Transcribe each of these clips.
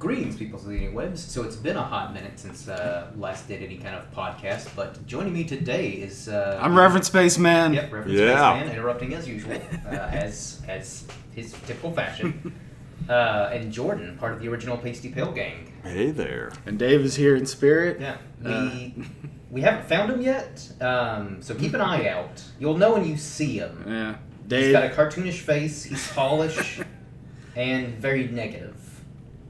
Greetings, people of the interwebs. So it's been a hot minute since last did any kind of podcast, but joining me today is... I'm Reverend Spaceman. Yep, Reverend Spaceman, interrupting as usual, as his typical fashion. And Jordan, part of the original Pasty Pale gang. Hey there. And Dave is here in spirit. Yeah, we haven't found him yet, so keep an eye out. You'll know when you see him. Yeah, Dave. He's got a cartoonish face, he's tallish, and very negative.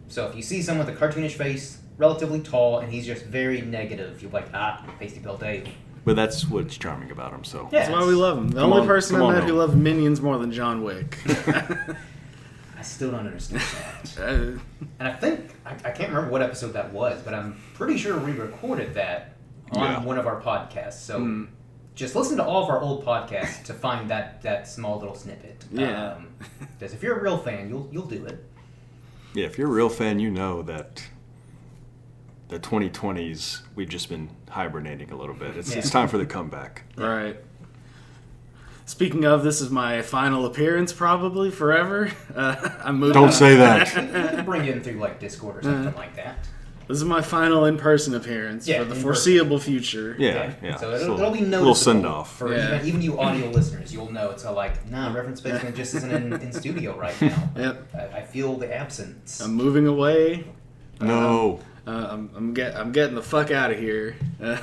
So if you see someone with a cartoonish face, relatively tall, and he's just very negative, you're like, Pasty Pale Dave. But that's what's charming about him, so. Yeah, that's why we love him. The only person I met who loved Minions more than John Wick. I still don't understand that. And I think, I can't remember what episode that was, but I'm pretty sure we recorded that on one of our podcasts. So just listen to all of our old podcasts to find that small little snippet. Yeah. Because if you're a real fan, you'll do it. Yeah, if you're a real fan, you know that the 2020s, we've just been hibernating a little bit. It's time for the comeback. Right. Speaking of, this is my final appearance, probably forever. I'm moving. Don't say that. We can bring you in through like Discord or something like that. This is my final in-person appearance for the foreseeable future. Yeah. So it'll be noticeable. Little send-off. For even you audio listeners, you'll know. It's Reverend Spaceman just isn't in studio right now. Yep. I feel the absence. I'm moving away. No. I'm getting the fuck out of here. It's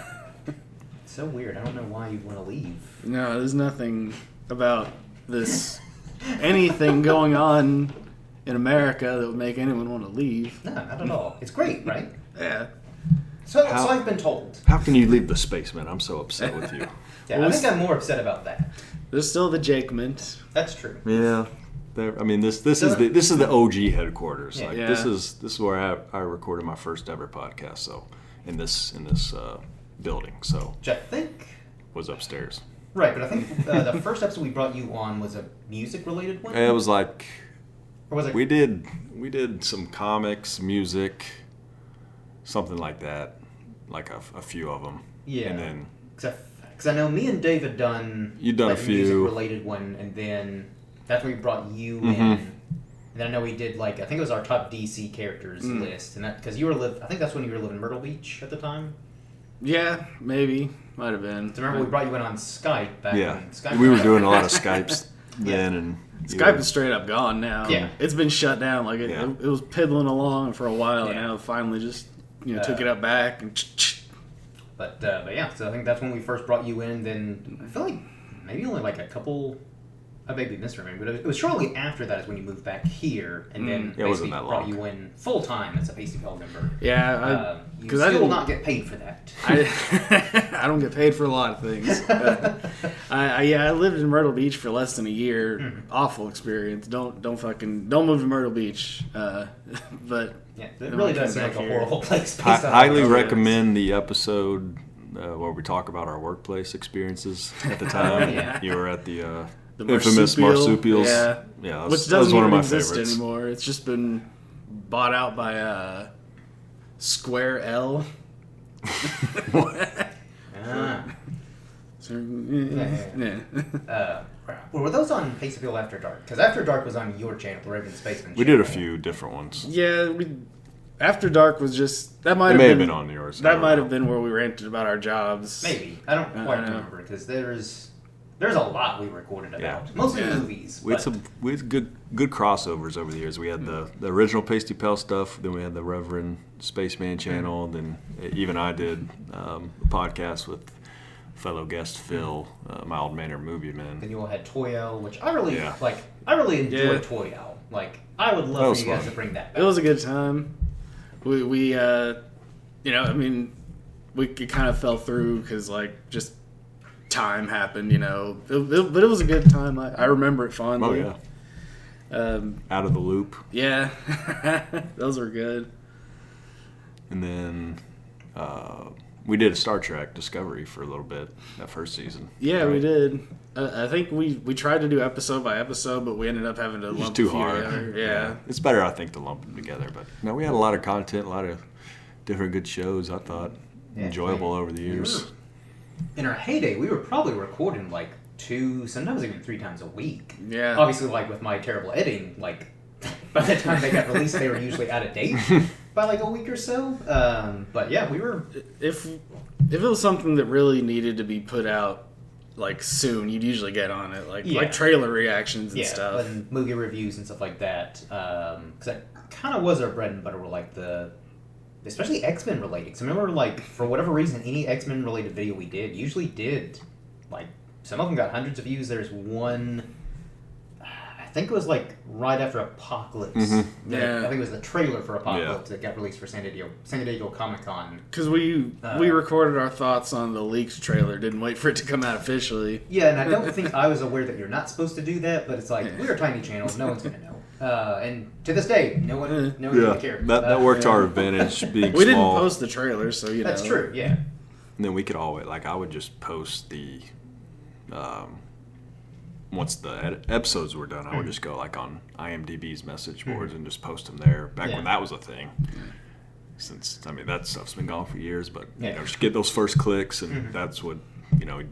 so weird. I don't know why you want to leave. No, there's nothing about this, anything going on in America that would make anyone want to leave. No, not at all. It's great, right? Yeah. So I've been told. How can you leave the spaceman? I'm so upset with you. I think I'm more upset about that. There's still the Jakement. That's true. Yeah. I mean, this is the OG headquarters. Yeah. This is where I recorded my first ever podcast. So in this building. So Which I think was upstairs. Right, but I think the first episode we brought you on was a music-related one? It was like... Or was it... We did some comics, music, something like that. Like a few of them. Yeah. And then... Because I know me and Dave had done... You'd done a few. music-related one, and then that's where we brought you in. And then I know we did, I think it was our top DC characters list. And that because I think that's when you were living in Myrtle Beach at the time? Yeah, maybe. Might have been. So remember we brought you in on Skype back when Skype we were doing a lot of Skypes then. And Skype is straight up gone now. Yeah. It's been shut down. It was piddling along for a while, and now it finally just took it up back. But yeah, so I think that's when we first brought you in. Then I feel like maybe only a couple... I may be misremembering, but it was shortly after that is when you moved back here, and then basically brought you in full time as a Pasty Pale member. Yeah, because I will not get paid for that. I don't get paid for a lot of things. I lived in Myrtle Beach for less than a year. Awful experience. Don't move to Myrtle Beach. But yeah, it really does seem like a horrible place. Highly recommend the episode where we talk about our workplace experiences at the time. You were at the infamous marsupials. Yeah, which doesn't even exist anymore. It's just been bought out by Square L. Were those on Pasty Pale After Dark? Because After Dark was on your channel, the Reverend Spaceman channel. We did a few different ones. Yeah, After Dark was just... That might have been on yours. That might have been where we ranted about our jobs. Maybe. I don't quite remember, because there's a lot we recorded about. Mostly movies. We had good crossovers over the years. We had the original Pasty Pale stuff, then we had the Reverend Spaceman channel, then even I did a podcast with fellow guest Phil, Mild Mannered Movie Man. Then you all had Toy Owl, which I really I really enjoyed Toy Owl. I would love for you guys to bring that back. It was a good time. We kind of fell through because just time happened, but it was a good time. I remember it fondly. Oh yeah. Out of the Loop. Yeah, those were good. And then we did a Star Trek Discovery for a little bit that first season. Yeah, we did. I think we tried to do episode by episode, but we ended up having to lump too hard. Together. Yeah, it's better, I think, to lump them together. But no, we had a lot of content, a lot of different good shows. I thought enjoyable over the years. In our heyday, we were probably recording 2, sometimes even 3 times a week. Yeah. Obviously, with my terrible editing, by the time they got released, they were usually out of date by like a week or so. But yeah, we were. If it was something that really needed to be put out like soon, you'd usually get on it, like trailer reactions and stuff, and movie reviews and stuff like that. Because that kind of was our bread and butter. Were like especially X-Men related. Because I remember, like, for whatever reason, any X-Men related video we did usually did, like, some of them got hundreds of views. There's one, I think it was like right after Apocalypse. Mm-hmm. I think it was the trailer for Apocalypse that got released for San Diego Comic-Con. Because we recorded our thoughts on the leaked trailer, didn't wait for it to come out officially. Yeah, and I don't think I was aware that you're not supposed to do that, but it's like, we're a tiny channel, no one's going to know. And to this day, no one really cared. That worked to our advantage being we small. Didn't post the trailer, so That's true, yeah. And then we could always, like, I would just post the, once the episodes were done, I would just go, like, on IMDb's message boards and just post them there, back when that was a thing. Since, I mean, that stuff's been gone for years, but, you know, just get those first clicks, and that's what, you know,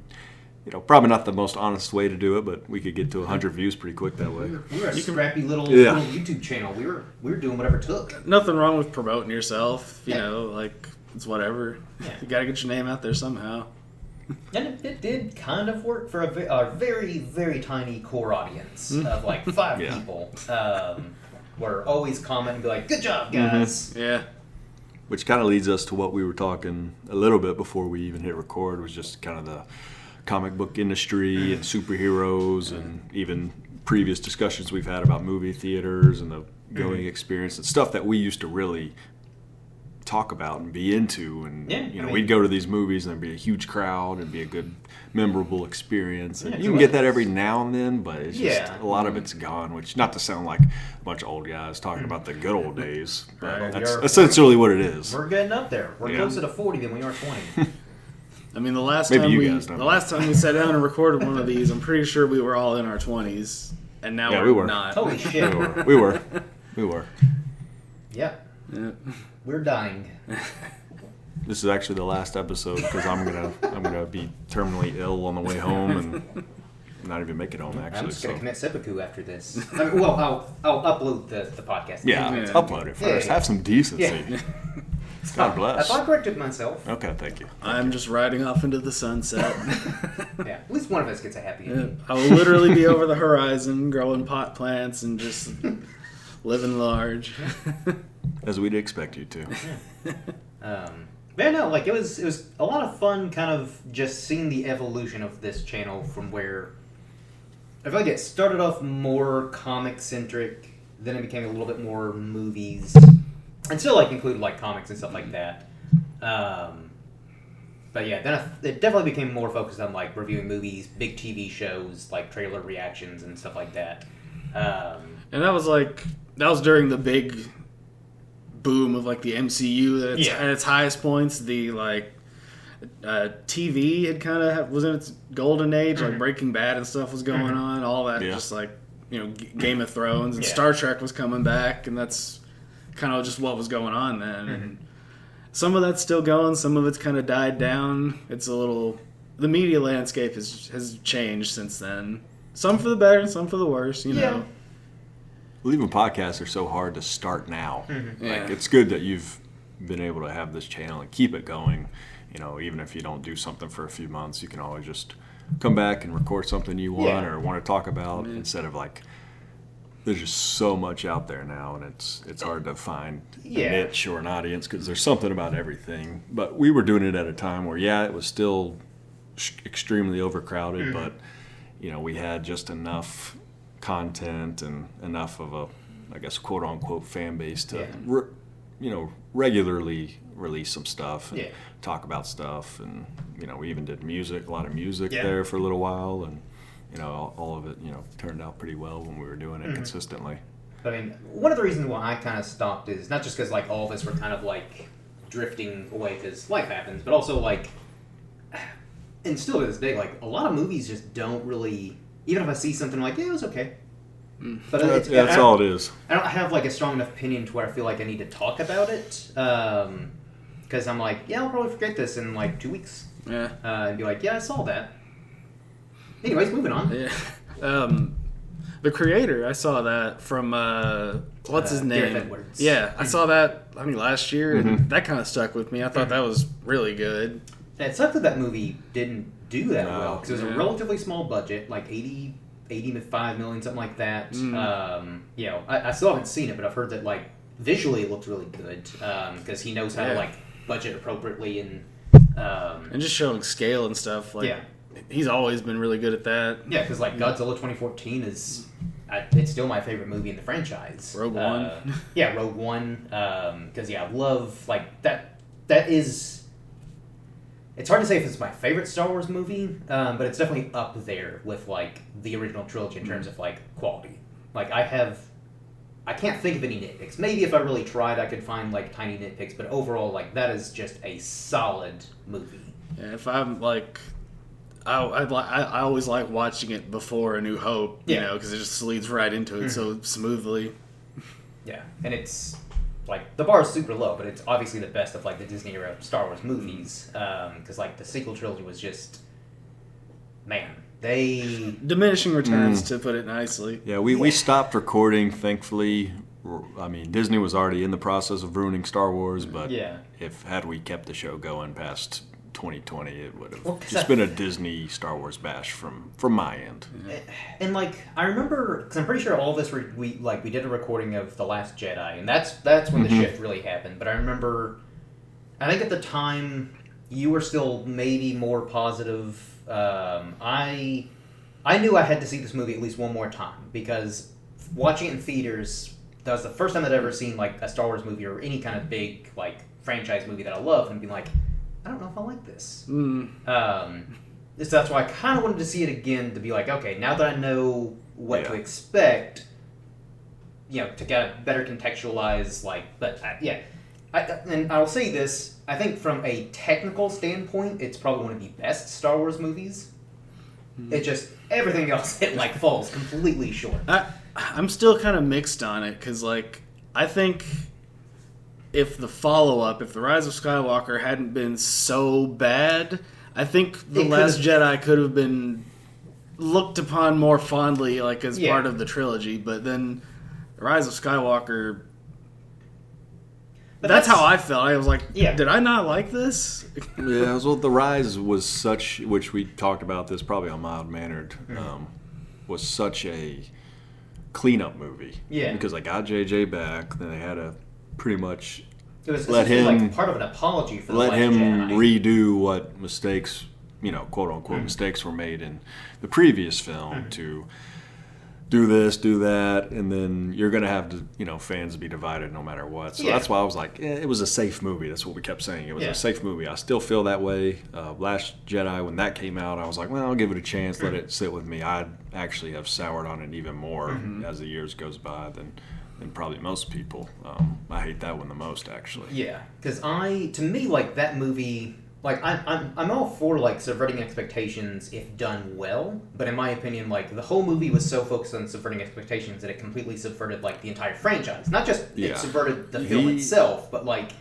probably not the most honest way to do it, but we could get to 100 views pretty quick that way. We were a scrappy little YouTube channel. We were doing whatever it took. Nothing wrong with promoting yourself. You know, like, it's whatever. Yeah. You got to get your name out there somehow. And it did kind of work for a very, very tiny core audience of like 5 people. Were always comment and be like, "Good job, guys." Yeah. Which kind of leads us to what we were talking a little bit before we even hit record, was just kind of the comic book industry and superheroes, and even previous discussions we've had about movie theaters and the going experience and stuff that we used to really talk about and be into. And we'd go to these movies and there'd be a huge crowd and be a good, memorable experience. And you can get that every now and then, but it's just a lot of it's gone. Which, not to sound like a bunch of old guys talking about the good old days, but that's essentially what it is. We're getting up there. We're closer to 40 than we are 20. I mean, the last time we sat down and recorded one of these, I'm pretty sure we were all in our 20s, and now we're not. Holy shit. We were. Yeah. We're dying. This is actually the last episode because I'm gonna be terminally ill on the way home and not even make it home. Actually, I'm just gonna commit seppuku after this. I mean, well, I'll upload the podcast. Yeah, upload it first. Have some decency. Yeah. God bless. I corrected myself. Okay, thank you. I'm just riding off into the sunset. Yeah, at least one of us gets a happy ending. I will literally be over the horizon, growing pot plants and just living large. As we'd expect you to. Yeah, no, like it was a lot of fun, kind of just seeing the evolution of this channel from where I feel like it started off more comic centric, then it became a little bit more movies. And still, like, included, like, comics and stuff like that. But yeah, then it definitely became more focused on, like, reviewing movies, big TV shows, like, trailer reactions and stuff like that. And that was during the big boom of, like, the MCU at its highest points. The, like, TV had kind of was in its golden age. Like, Breaking Bad and stuff was going on. All that, just, like, you know, Game of Thrones. And Star Trek was coming back, and that's kind of just what was going on then. And some of that's still going, some of it's kind of died down. It's the media landscape has changed since then. Some for the better and some for the worse, you know. Well, even podcasts are so hard to start now. Like, it's good that you've been able to have this channel and keep it going. You know, even if you don't do something for a few months, you can always just come back and record something you want or want to talk about instead of, like, there's just so much out there now, and it's hard to find a niche or an audience because there's something about everything. But we were doing it at a time where, it was still extremely overcrowded, but, you know, we had just enough content and enough of a, I guess, quote-unquote fan base to, regularly release some stuff and talk about stuff. And, you know, we even did a lot of music there for a little while, and you know, all of it, you know, turned out pretty well when we were doing it consistently. I mean, one of the reasons why I kind of stopped is not just because, like, all of us were kind of, like, drifting away because life happens, but also, like, and still to this day, like, a lot of movies just don't really, even if I see something, I'm like, yeah, it was okay. But that's all it is. I don't have, like, a strong enough opinion to where I feel like I need to talk about it, because I'm like, I'll probably forget this in, like, 2 weeks. And be like, I saw that. Anyways, moving on. Yeah. The creator, I saw that from what's his name? Gareth Edwards. Yeah, I saw that last year, and that kind of stuck with me. I thought that was really good. And it sucked that movie didn't do that well because it was a relatively small budget, like 85 million, something like that. I still haven't seen it, but I've heard that like visually it looked really good because he knows how to like budget appropriately and just showing scale and stuff. Like, he's always been really good at that. Yeah, because like Godzilla 2014 is it's still my favorite movie in the franchise. Rogue One. Rogue One. Because I love like that. That is. It's hard to say if it's my favorite Star Wars movie, but it's definitely up there with like the original trilogy in terms of like quality. Like I can't think of any nitpicks. Maybe if I really tried, I could find like tiny nitpicks, but overall, like that is just a solid movie. Yeah, if I'm like, I always like watching it before A New Hope, you know, because it just leads right into it so smoothly. Yeah, and it's like the bar is super low, but it's obviously the best of like the Disney era Star Wars movies. Because like the sequel trilogy was just, man, they diminishing returns to put it nicely. Yeah, we stopped recording. Thankfully, I mean Disney was already in the process of ruining Star Wars, but had we kept the show going past 2020, it would have just been a Disney Star Wars bash from my end. And like I remember, because I'm pretty sure all of this we did a recording of The Last Jedi, and that's when the shift really happened. But I remember, I think at the time you were still maybe more positive. I knew I had to see this movie at least one more time because watching it in theaters, that was the first time I'd ever seen like a Star Wars movie or any kind of big like franchise movie that I love, and being like, I don't know if I like this. So that's why I kind of wanted to see it again to be like, okay, now that I know what to expect, to kind of better contextualize, like, but and I'll say this, I think from a technical standpoint, it's probably one of the best Star Wars movies. It just, everything else, it like falls completely short. I'm still kind of mixed on it, because like, I think if the follow-up, if The Rise of Skywalker hadn't been so bad, I think The Last Jedi could have been looked upon more fondly, like, as part of the trilogy, but then The Rise of Skywalker, that's how I felt. I was like, did I not like this? Yeah, well, The Rise was such, which we talked about this probably on Mild Mannered, was such a cleanup movie. Yeah. Because I got JJ back, then they had to pretty much let him, like part of an apology for let him redo what mistakes, quote unquote mistakes were made in the previous film to do this, do that, and then you're going to have to, fans be divided no matter what. So that's why I was like, it was a safe movie. That's what we kept saying. It was a safe movie. I still feel that way. Last Jedi, when that came out, I was like, well, I'll give it a chance, let it sit with me. I actually have soured on it even more as the years goes by than probably most people. I hate that one the most, actually. Yeah, because to me, like, that movie, like, I'm all for, like, subverting expectations if done well, but in my opinion, like, the whole movie was so focused on subverting expectations that it completely subverted, like, the entire franchise. Not just it subverted the film itself, but, like,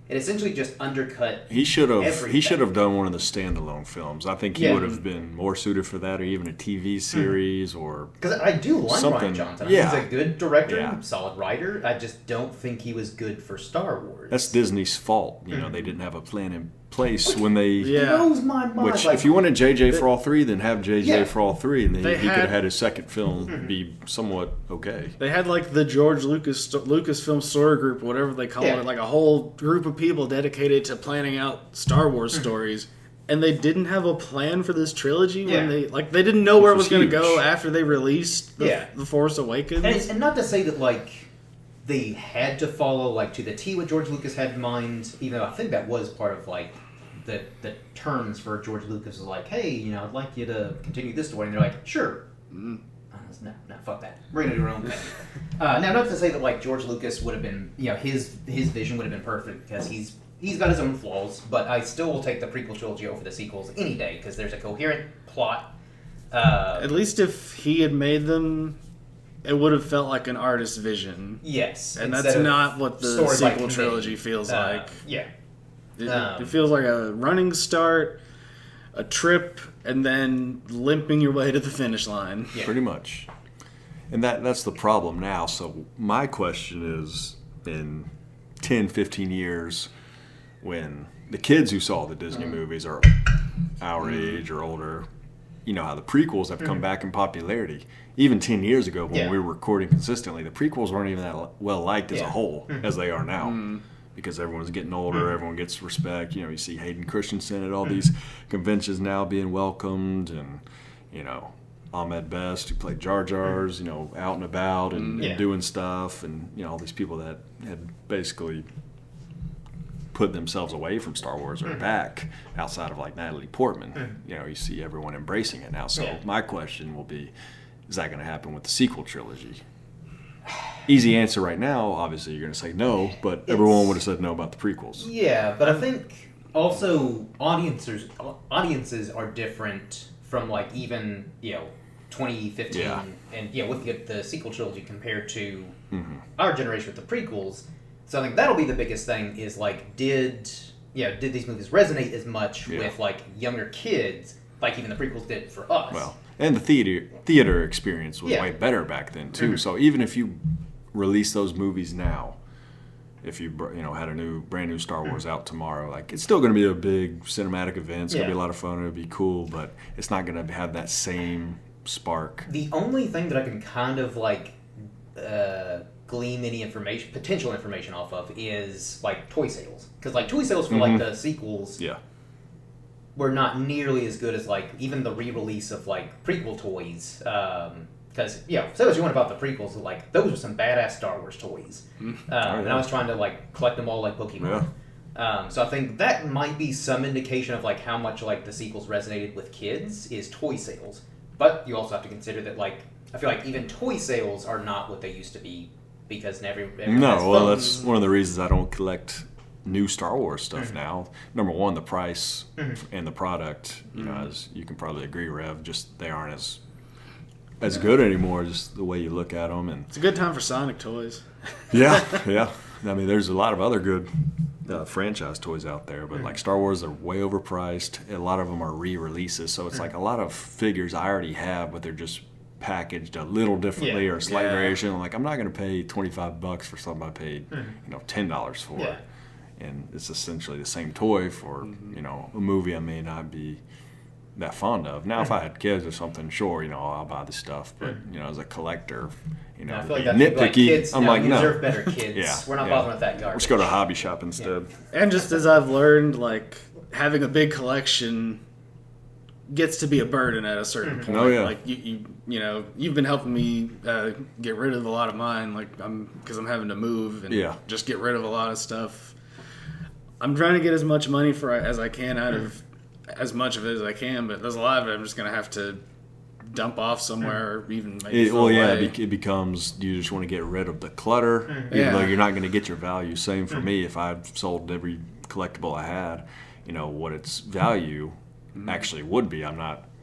it essentially just undercut He should have done one of the standalone films. I think he would have been more suited for that, or even a TV series, or because I do like something. Rian Johnson. He's a good director, solid writer. I just don't think he was good for Star Wars. That's Disney's fault. They didn't have a plan in place when they. It blows my mind. Which, if you wanted JJ for all three, then have JJ for all three, and then he could have had his second film be somewhat okay. They had like the George Lucasfilm story group, whatever they call it, like a whole group of people dedicated to planning out Star Wars stories, and they didn't have a plan for this trilogy when they didn't know where it was going to go after they released the Force Awakens. And not to say that like they had to follow like to the T what George Lucas had in mind, even though I think that was part of like the terms for George Lucas was like, hey, I'd like you to continue this story, and they're like, sure. No, fuck that. We're gonna do our own thing. Now, not to say that like George Lucas would have been, his vision would have been perfect because he's got his own flaws, but I still will take the prequel trilogy over the sequels any day because there's a coherent plot. At least if he had made them, it would have felt like an artist's vision. Yes, and that's not what the sequel trilogy feels like. Yeah, it feels like a running start, a trip, and then limping your way to the finish line. Yeah. Pretty much. And that's the problem now. So my question is, in 10, 15 years, when the kids who saw the Disney movies are our age or older, you know how the prequels have come back in popularity. Even 10 years ago when we were recording consistently, the prequels weren't even that well liked as a whole as they are now. Because everyone's getting older, everyone gets respect. You know, you see Hayden Christensen at all these conventions now being welcomed, and, you know, Ahmed Best, who played Jar Jar's, you know, out and about and doing stuff, and, you know, all these people that had basically put themselves away from Star Wars are back outside of, like, Natalie Portman. You know, you see everyone embracing it now. So my question will be, is that going to happen with the sequel trilogy? Easy answer right now, obviously you're going to say no, but everyone would have said no about the prequels. Yeah, but I think also audiences are different from, like, even, you know, 2015 and with the sequel trilogy compared to our generation with the prequels. So I think that'll be the biggest thing is, like, did these movies resonate as much with, like, younger kids like even the prequels did for us? Well, and the theater experience was way better back then too. So even if you release those movies now, if you had a brand new Star Wars out tomorrow, like, it's still going to be a big cinematic event. It's going to be a lot of fun. It'll be cool, but it's not going to have that same spark. The only thing that I can kind of like glean any potential information off of is like toy sales, because like toy sales for like the sequels were not nearly as good as like even the re-release of like prequel toys. Because, say what you want about the prequels, like, those were some badass Star Wars toys. And I was trying to, like, collect them all like Pokemon. So I think that might be some indication of, like, how much, like, the sequels resonated with kids is toy sales. But you also have to consider that, like, I feel like even toy sales are not what they used to be because everyone has phones. That's one of the reasons I don't collect new Star Wars stuff now. Number one, the price and the product, as you can probably agree, Rev, just they aren't as good anymore, just the way you look at them. And it's a good time for Sonic toys. Yeah. I mean, there's a lot of other good franchise toys out there, but like Star Wars are way overpriced. A lot of them are re-releases, so it's like a lot of figures I already have, but they're just packaged a little differently or a slight variation. Like, I'm not going to pay $25 for something I paid $10 for. And it's essentially the same toy for a movie I may not be that fond of. Now, if I had kids or something, sure, I'll buy the stuff. But as a collector, I feel like that's nitpicky. Like kids, I'm like, you no, deserve better kids. We're not bothering with that garbage. Let's go to a hobby shop instead. And just as I've learned, like, having a big collection gets to be a burden at a certain point. Oh yeah. Like you've been helping me get rid of a lot of mine. Like because I'm having to move and just get rid of a lot of stuff. I'm trying to get as much money as I can out of as much of it as I can, but there's a lot of it I'm just gonna have to dump off somewhere or even maybe throw away. It becomes you just want to get rid of the clutter, even though you're not going to get your value. Same for me. If I've sold every collectible I had, what its value actually would be.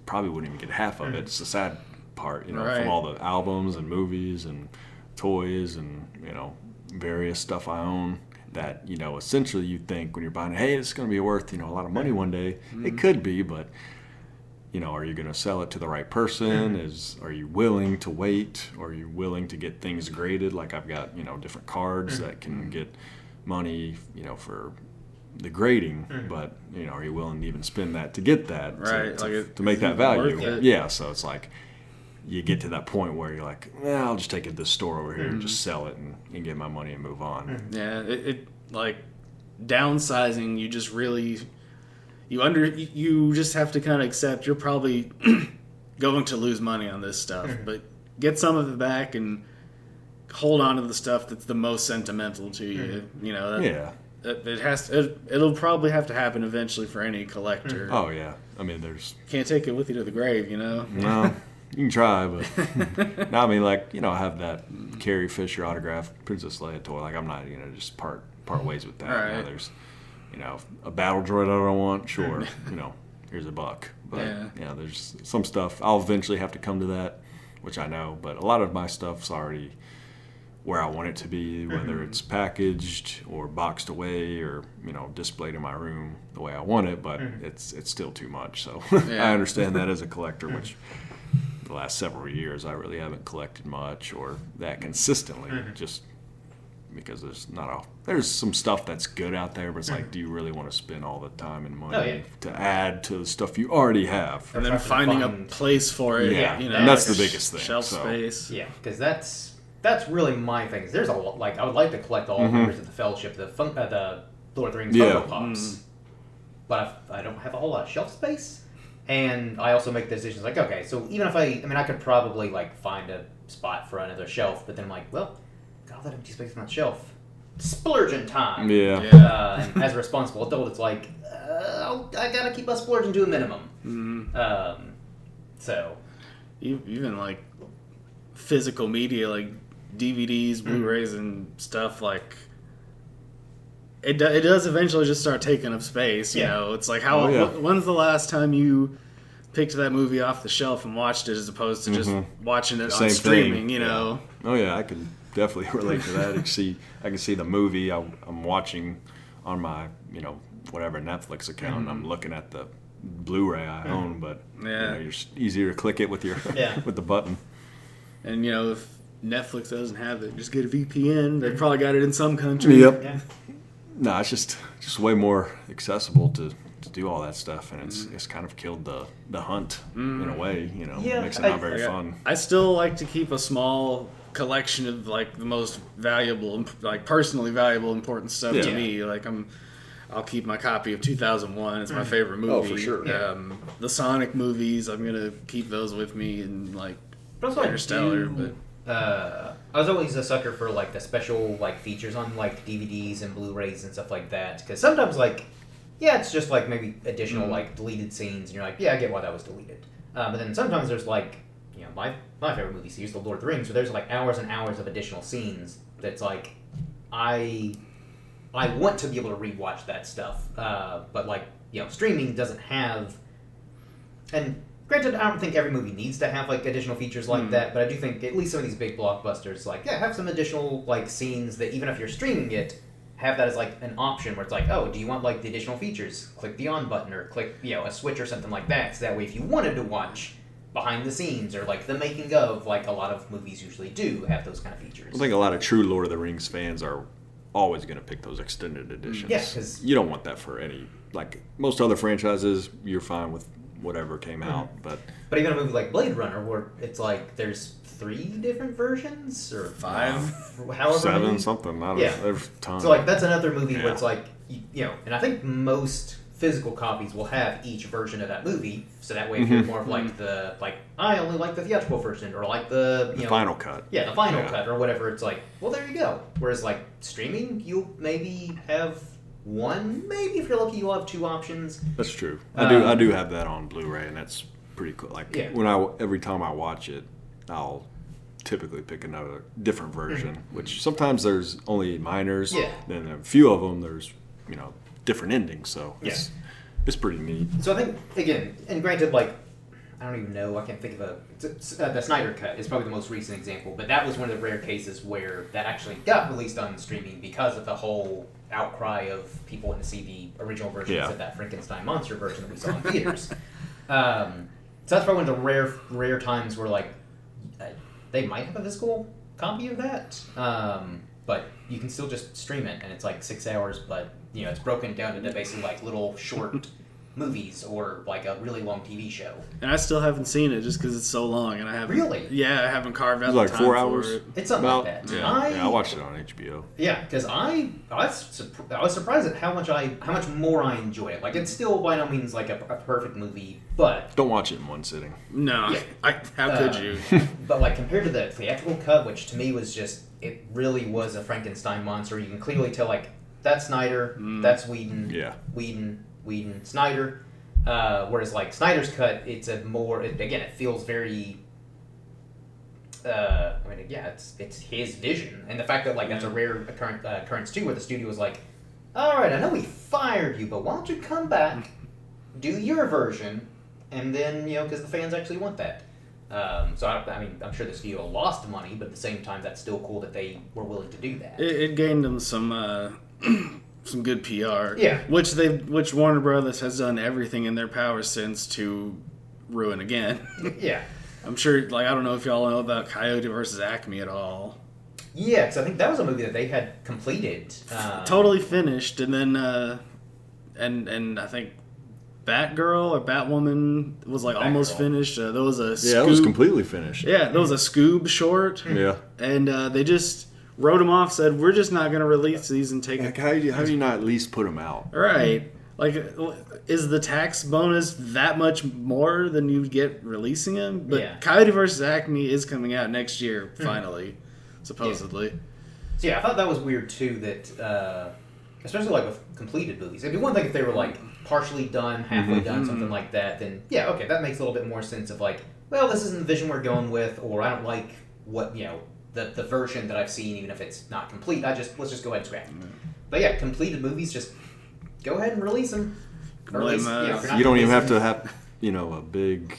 Probably wouldn't even get half of it. It's the sad part, from all the albums and movies and toys and various stuff I own. That essentially you think when you're buying it, hey, it's going to be worth a lot of money one day. It could be, but are you going to sell it to the right person? Are you willing to wait? Or are you willing to get things graded? Like I've got different cards that can get money for the grading, but are you willing to even spend that to get that to make that value? Yeah, so it's like you get to that point where you're like, I'll just take it to this store over here and just sell it and get my money and move on. Yeah, it like downsizing. You just really you just have to kind of accept you're probably going to lose money on this stuff, but get some of it back and hold on to the stuff that's the most sentimental to you. It'll probably have to happen eventually for any collector. Oh yeah, I mean can't take it with you to the grave, No. You can try, but no, I mean, like, I have that Carrie Fisher autographed Princess Leia toy. Like, I'm not going to just part ways with that. Right. There's, a battle droid I don't want, sure, here's $1. But, there's some stuff. I'll eventually have to come to that, which I know. But a lot of my stuff's already where I want it to be, whether it's packaged or boxed away or, displayed in my room the way I want it. But it's still too much. So I understand that as a collector, which the last several years, I really haven't collected much or that consistently. Just because there's some stuff that's good out there, but it's like, do you really want to spend all the time and money to add to the stuff you already have? And then finding a place for it. Yeah, you know, and that's the biggest thing. Shelf space. Yeah, because that's really my thing. There's a lot, like, I would like to collect all members of the Fellowship, the Lord of the Rings Funko Pops, but I don't have a whole lot of shelf space, and I also make decisions like, okay, so even if I could probably like find a spot for another shelf, but then I'm like, well, got all that empty space on that shelf. Splurging time. Yeah. And as a responsible adult, it's like, I gotta keep my splurging to a minimum. So. Even like physical media, like DVDs, Blu-rays, and stuff, like it does eventually just start taking up space. You know, it's like when's the last time you picked that movie off the shelf and watched it as opposed to just watching it on streaming? You know. Oh yeah, I can definitely relate to that. I can see the movie I'm watching on my whatever Netflix account. And I'm looking at the Blu-ray I own, but you're easier to click it with your with the button. And if Netflix doesn't have it, just get a VPN. They probably got it in some country. Yep. Yeah. No, it's just way more accessible to do all that stuff, and it's kind of killed the hunt in a way. It makes it not very fun. I still like to keep a small collection of like the most valuable, like personally valuable, important stuff to me. Like I'll keep my copy of 2001. It's my favorite movie. Oh, for sure. The Sonic movies, I'm gonna keep those with me, and like Interstellar. I was always a sucker for like the special like features on like DVDs and Blu-rays and stuff like that. Because sometimes it's just like maybe additional like deleted scenes, and you're like, I get why that was deleted. But then sometimes there's like my favorite movie series, The Lord of the Rings, where there's like hours and hours of additional scenes. That's like I want to be able to rewatch that stuff, but streaming doesn't have. And granted, I don't think every movie needs to have like additional features like that, but I do think at least some of these big blockbusters, have some additional like scenes that even if you're streaming it, have that as like an option where it's like, oh, do you want like the additional features? Click the on button or click a switch or something like that. So that way, if you wanted to watch behind the scenes or like the making of, like a lot of movies usually do have those kind of features. I think a lot of true Lord of the Rings fans are always going to pick those extended editions. Yeah, because you don't want that for any, like most other franchises, you're fine with whatever came out. But even a movie like Blade Runner, where it's like there's 3 different versions or 5, however 7 many. something. I don't know. There's tons. So that's another movie where it's like and I think most physical copies will have each version of that movie, so that way if you're more of I only like the theatrical version or like the final cut. Yeah, the final cut or whatever. It's like, well, there you go. Whereas like streaming, you'll maybe have one. Maybe if you're lucky, you'll have 2 options. That's true. I do have that on Blu-ray, and that's pretty cool. Like when every time I watch it, I'll typically pick another different version. Which sometimes there's only minors. Yeah. Then a few of them there's different endings. So it's pretty neat. So I think again, and granted, like I don't even know. I can't think of the Snyder Cut is probably the most recent example, but that was one of the rare cases where that actually got released on streaming because of the whole outcry of people wanting to see the original versions of that Frankenstein monster version that we saw in theaters. So that's probably one of the rare times where like they might have a physical copy of that, but you can still just stream it, and it's like 6 hours, but it's broken down into basically like little short movies or like a really long TV show. And I still haven't seen it just because it's so long, and I haven't. Really? Yeah, I haven't carved out like the time 4 hours. For it. It's something like that. Yeah, I watched it on HBO. Yeah, because I was surprised at how much more I enjoy it. Like it's still by no means like a perfect movie, but don't watch it in one sitting. No, how could you? But like compared to the theatrical cut, which to me was just it really was a Frankenstein monster. You can clearly tell like that's Snyder, that's Whedon, Whedon, Snyder. Whereas like Snyder's cut, it's a more it feels very. It's his vision, and the fact that like that's a rare occurrence too, where the studio was like, "All right, I know we fired you, but why don't you come back, do your version, and then because the fans actually want that." So I'm sure the studio lost money, but at the same time, that's still cool that they were willing to do that. It gained them some good PR. Yeah, which Warner Brothers has done everything in their power since to ruin again. Yeah. I'm sure, like, I don't know if y'all know about Coyote versus Acme at all. Yeah, because I think that was a movie that they had completed. Totally finished, and then, and I think Batgirl or Batwoman was, like, almost finished. There was a Scoob. Yeah, it was completely finished. Yeah, there was a Scoob short. Yeah. And they just wrote them off, said, we're just not going to release these and take Like, how do you not at least put them out? Right. Like, is the tax bonus that much more than you get releasing them? But Coyote vs. Acme is coming out next year, finally, supposedly. Yeah. So yeah, I thought that was weird too. That especially like with completed movies, it'd be one thing if they were like partially done, halfway done, something like that. Then yeah, okay, that makes a little bit more sense. Of like, well, this isn't the vision we're going with, or I don't like what the version that I've seen, even if it's not complete. Let's just go ahead and scrap it. But yeah, completed movies just. Go ahead and release them. Or at least, you don't even have to have, a big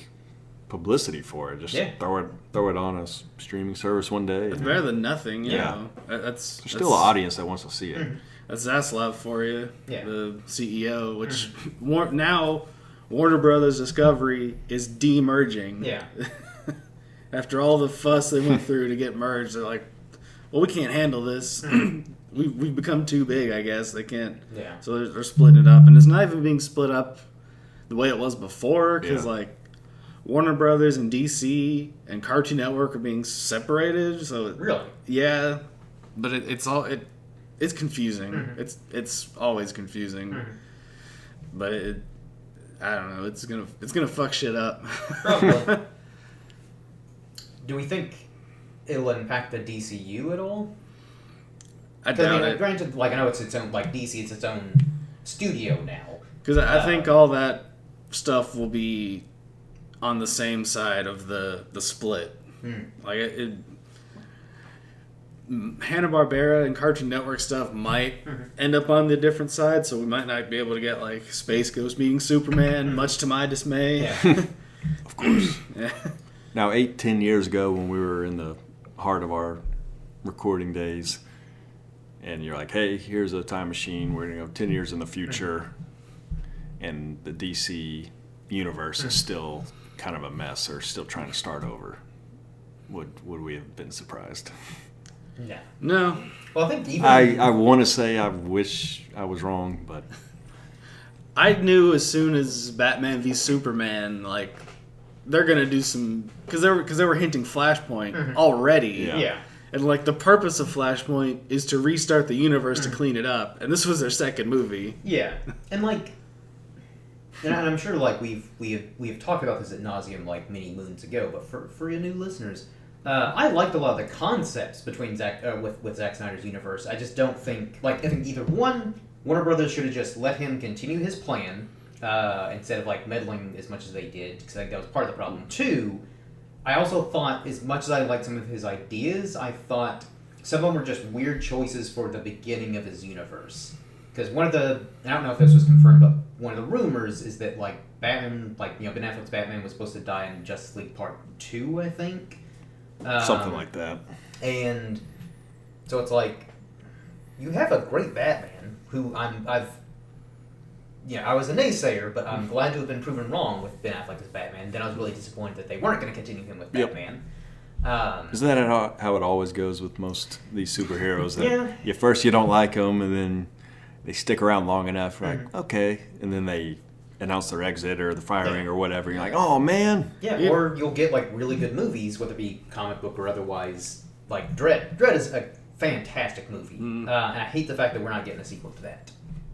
publicity for it. Just throw it on a streaming service one day. It's better than nothing, you know. There's still an audience that wants to see it. That's Zaslav for you, the CEO, which now Warner Brothers Discovery is de-merging. Yeah. After all the fuss they went through to get merged, they're like, well, we can't handle this. We've become too big, I guess. They can't. Yeah. So they're splitting it up. And it's not even being split up the way it was before. Because, like, Warner Brothers and DC and Cartoon Network are being separated. So really? Yeah. But it's confusing. It's always confusing. But I don't know. It's gonna fuck shit up. Probably. Do we think it'll impact the DCU at all? I doubt it. Granted, like I know it's its own, like DC, it's its own studio now. Because I think all that stuff will be on the same side of the split. Like Hanna-Barbera and Cartoon Network stuff might end up on the different side, so we might not be able to get like Space Ghost meeting Superman, much to my dismay. Yeah. Of course. Yeah. Now, 8-10 years ago, when we were in the heart of our recording days, and you're like, hey, here's a time machine. We're going to go 10 years in the future. And the DC universe is still kind of a mess or still trying to start over. Would we have been surprised? No. Well, I think even... I want to say I wish I was wrong, but... I knew as soon as Batman v Superman, like, they're going to do some... Because they were hinting Flashpoint already. Yeah. And, like, the purpose of Flashpoint is to restart the universe to clean it up. And this was their second movie. Yeah. And, like... And I'm sure, like, we've talked about this ad nauseum, like, many moons ago. But for your new listeners, I liked a lot of the concepts between with Zack Snyder's universe. I just don't think... Like, I think either one, Warner Brothers should have just let him continue his plan instead of, like, meddling as much as they did. Because I think that was part of the problem. Two... I also thought, as much as I liked some of his ideas, I thought some of them were just weird choices for the beginning of his universe. Because one of the, I don't know if this was confirmed, but one of the rumors is that, like, Batman, like, Ben Affleck's Batman was supposed to die in Justice League Part 2, I think. Something like that. And so it's like, you have a great Batman, who I was a naysayer, but I'm glad to have been proven wrong with Ben Affleck as Batman. Then I was really disappointed that they weren't going to continue him with Batman. Isn't that how it always goes with most of these superheroes? That at first you don't like them, and then they stick around long enough, like, okay, and then they announce their exit or the firing or whatever. You're like, oh, man. Yeah, or you'll get, like, really good movies, whether it be comic book or otherwise, like Dredd. Dredd is a fantastic movie, and I hate the fact that we're not getting a sequel to that.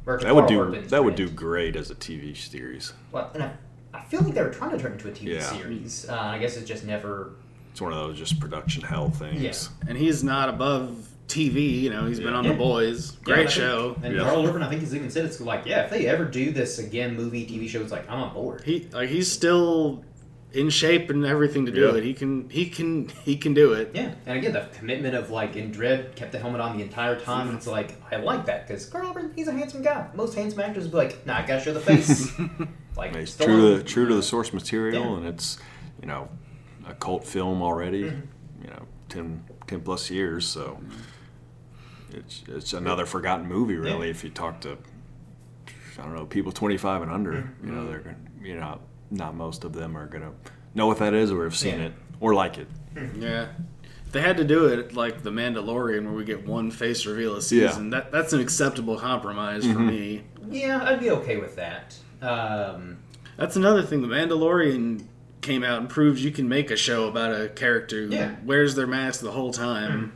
That would do great as a TV series. Well, and I feel like they were trying to turn it into a TV series. I guess it's just never... It's one of those just production hell things. Yeah. And he's not above TV, he's been on The Boys. Great show. And Carl Urban, I think, has even said it's like, if they ever do this again, movie, TV show, it's like, I'm on board. He's still in shape and everything to do it. He can do it. Yeah, and again, the commitment of, like, in Dredd, kept the helmet on the entire time, and it's like, I like that, because Carl Urban, he's a handsome guy. Most handsome actors would be like, nah, I gotta show the face. Like, it's true to the source material, and it's, a cult film already, 10 plus years, so it's another forgotten movie, really, if you talk to, I don't know, people 25 and under, they're not most of them are going to know what that is or have seen it or like it. Yeah. If they had to do it like The Mandalorian, where we get one face reveal a season, that's an acceptable compromise for me. Yeah, I'd be okay with that. That's another thing. The Mandalorian came out and proves you can make a show about a character who wears their mask the whole time.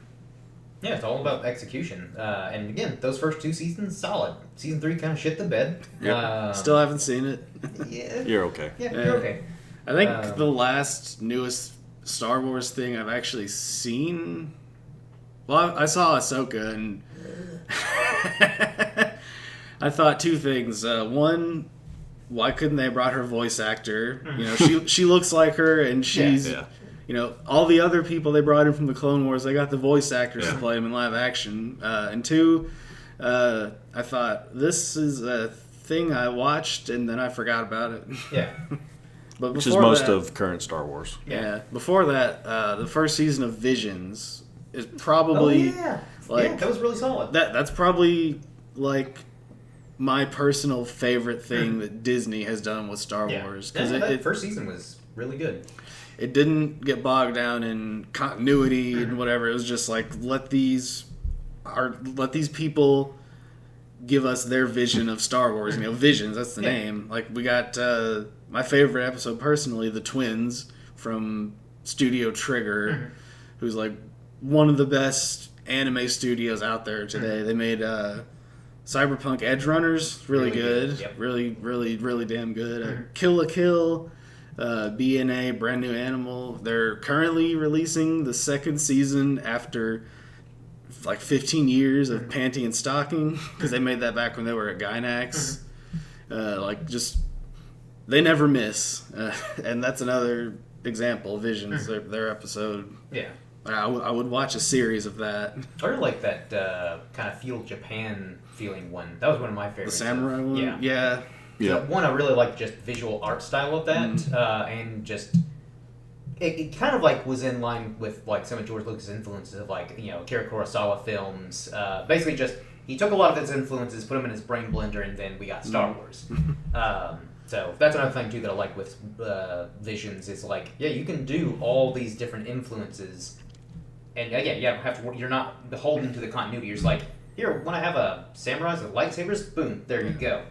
Yeah, it's all about execution. And again, those first 2 seasons, solid. Season 3 kind of shit the bed. Yep. Still haven't seen it. Yeah. You're okay. Yeah, you're okay. I think the last newest Star Wars thing I've actually seen... Well, I saw Ahsoka, and I thought 2 things. One... Why couldn't they have brought her voice actor? You know, she looks like her, and she's, you know, all the other people they brought in from the Clone Wars, they got the voice actors to play them in live action. And 2, I thought, this is a thing I watched, and then I forgot about it. Yeah. But which is most of current Star Wars. Yeah. Before that, the first season of Visions is probably... that was really solid. That's probably, like... my personal favorite thing that Disney has done with Star Wars. Because that first season was really good. It didn't get bogged down in continuity and whatever. It was just like, let these people give us their vision of Star Wars. You know, Visions, that's the name. Like, we got my favorite episode personally, the twins from Studio Trigger, who's like one of the best anime studios out there today. They made... Cyberpunk Edge Runners, really good. Yep. Really damn good. Kill la Kill, BNA, Brand New Animal. They're currently releasing the 2nd season after like 15 years of Panty and Stocking, because they made that back when they were at Gynax. They never miss. And that's another example, Visions, their episode. Yeah. I would watch a series of that. I really like that kind of feudal Japan feeling one. That was one of my favorites. The samurai one? Yeah. So one, I really liked just visual art style of that, and just it kind of like was in line with like some of George Lucas' influences of like, you know, Akira Kurosawa films. Basically, just he took a lot of his influences, put them in his brain blender, and then we got Star Wars. So that's another thing too that I like with Visions is like, you can do all these different influences. And again, you're not beholden to the continuity. You're just like, here, want to have a samurais with lightsabers? Boom, there you go.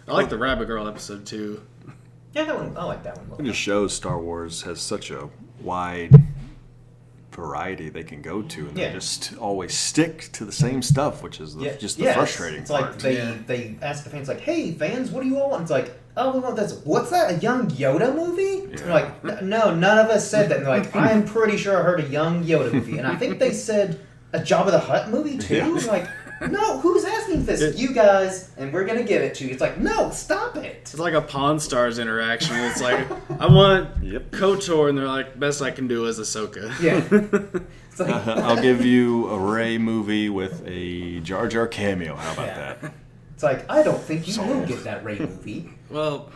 I like the Rabbit Girl episode too. Yeah, that one. I like that one. It just shows Star Wars has such a wide variety they can go to, and they just always stick to the same stuff, which is the frustrating part. It's like they ask the fans, like, hey, fans, what do you all want? It's like, oh, we want this. What's that, a Young Yoda movie? Yeah. They're like, no, none of us said that. And they're like, I'm pretty sure I heard a Young Yoda movie. And I think they said a Jabba the Hutt movie, too. Yeah. I'm like, no, who's asking this? You guys, and we're going to give it to you. It's like, no, stop it. It's like a Pawn Stars interaction. It's like, I want KOTOR, and they're like, best I can do is Ahsoka. Yeah. It's like, I'll give you a Rey movie with a Jar Jar cameo. How about that? It's like, I don't think you will get that Rey movie. Well,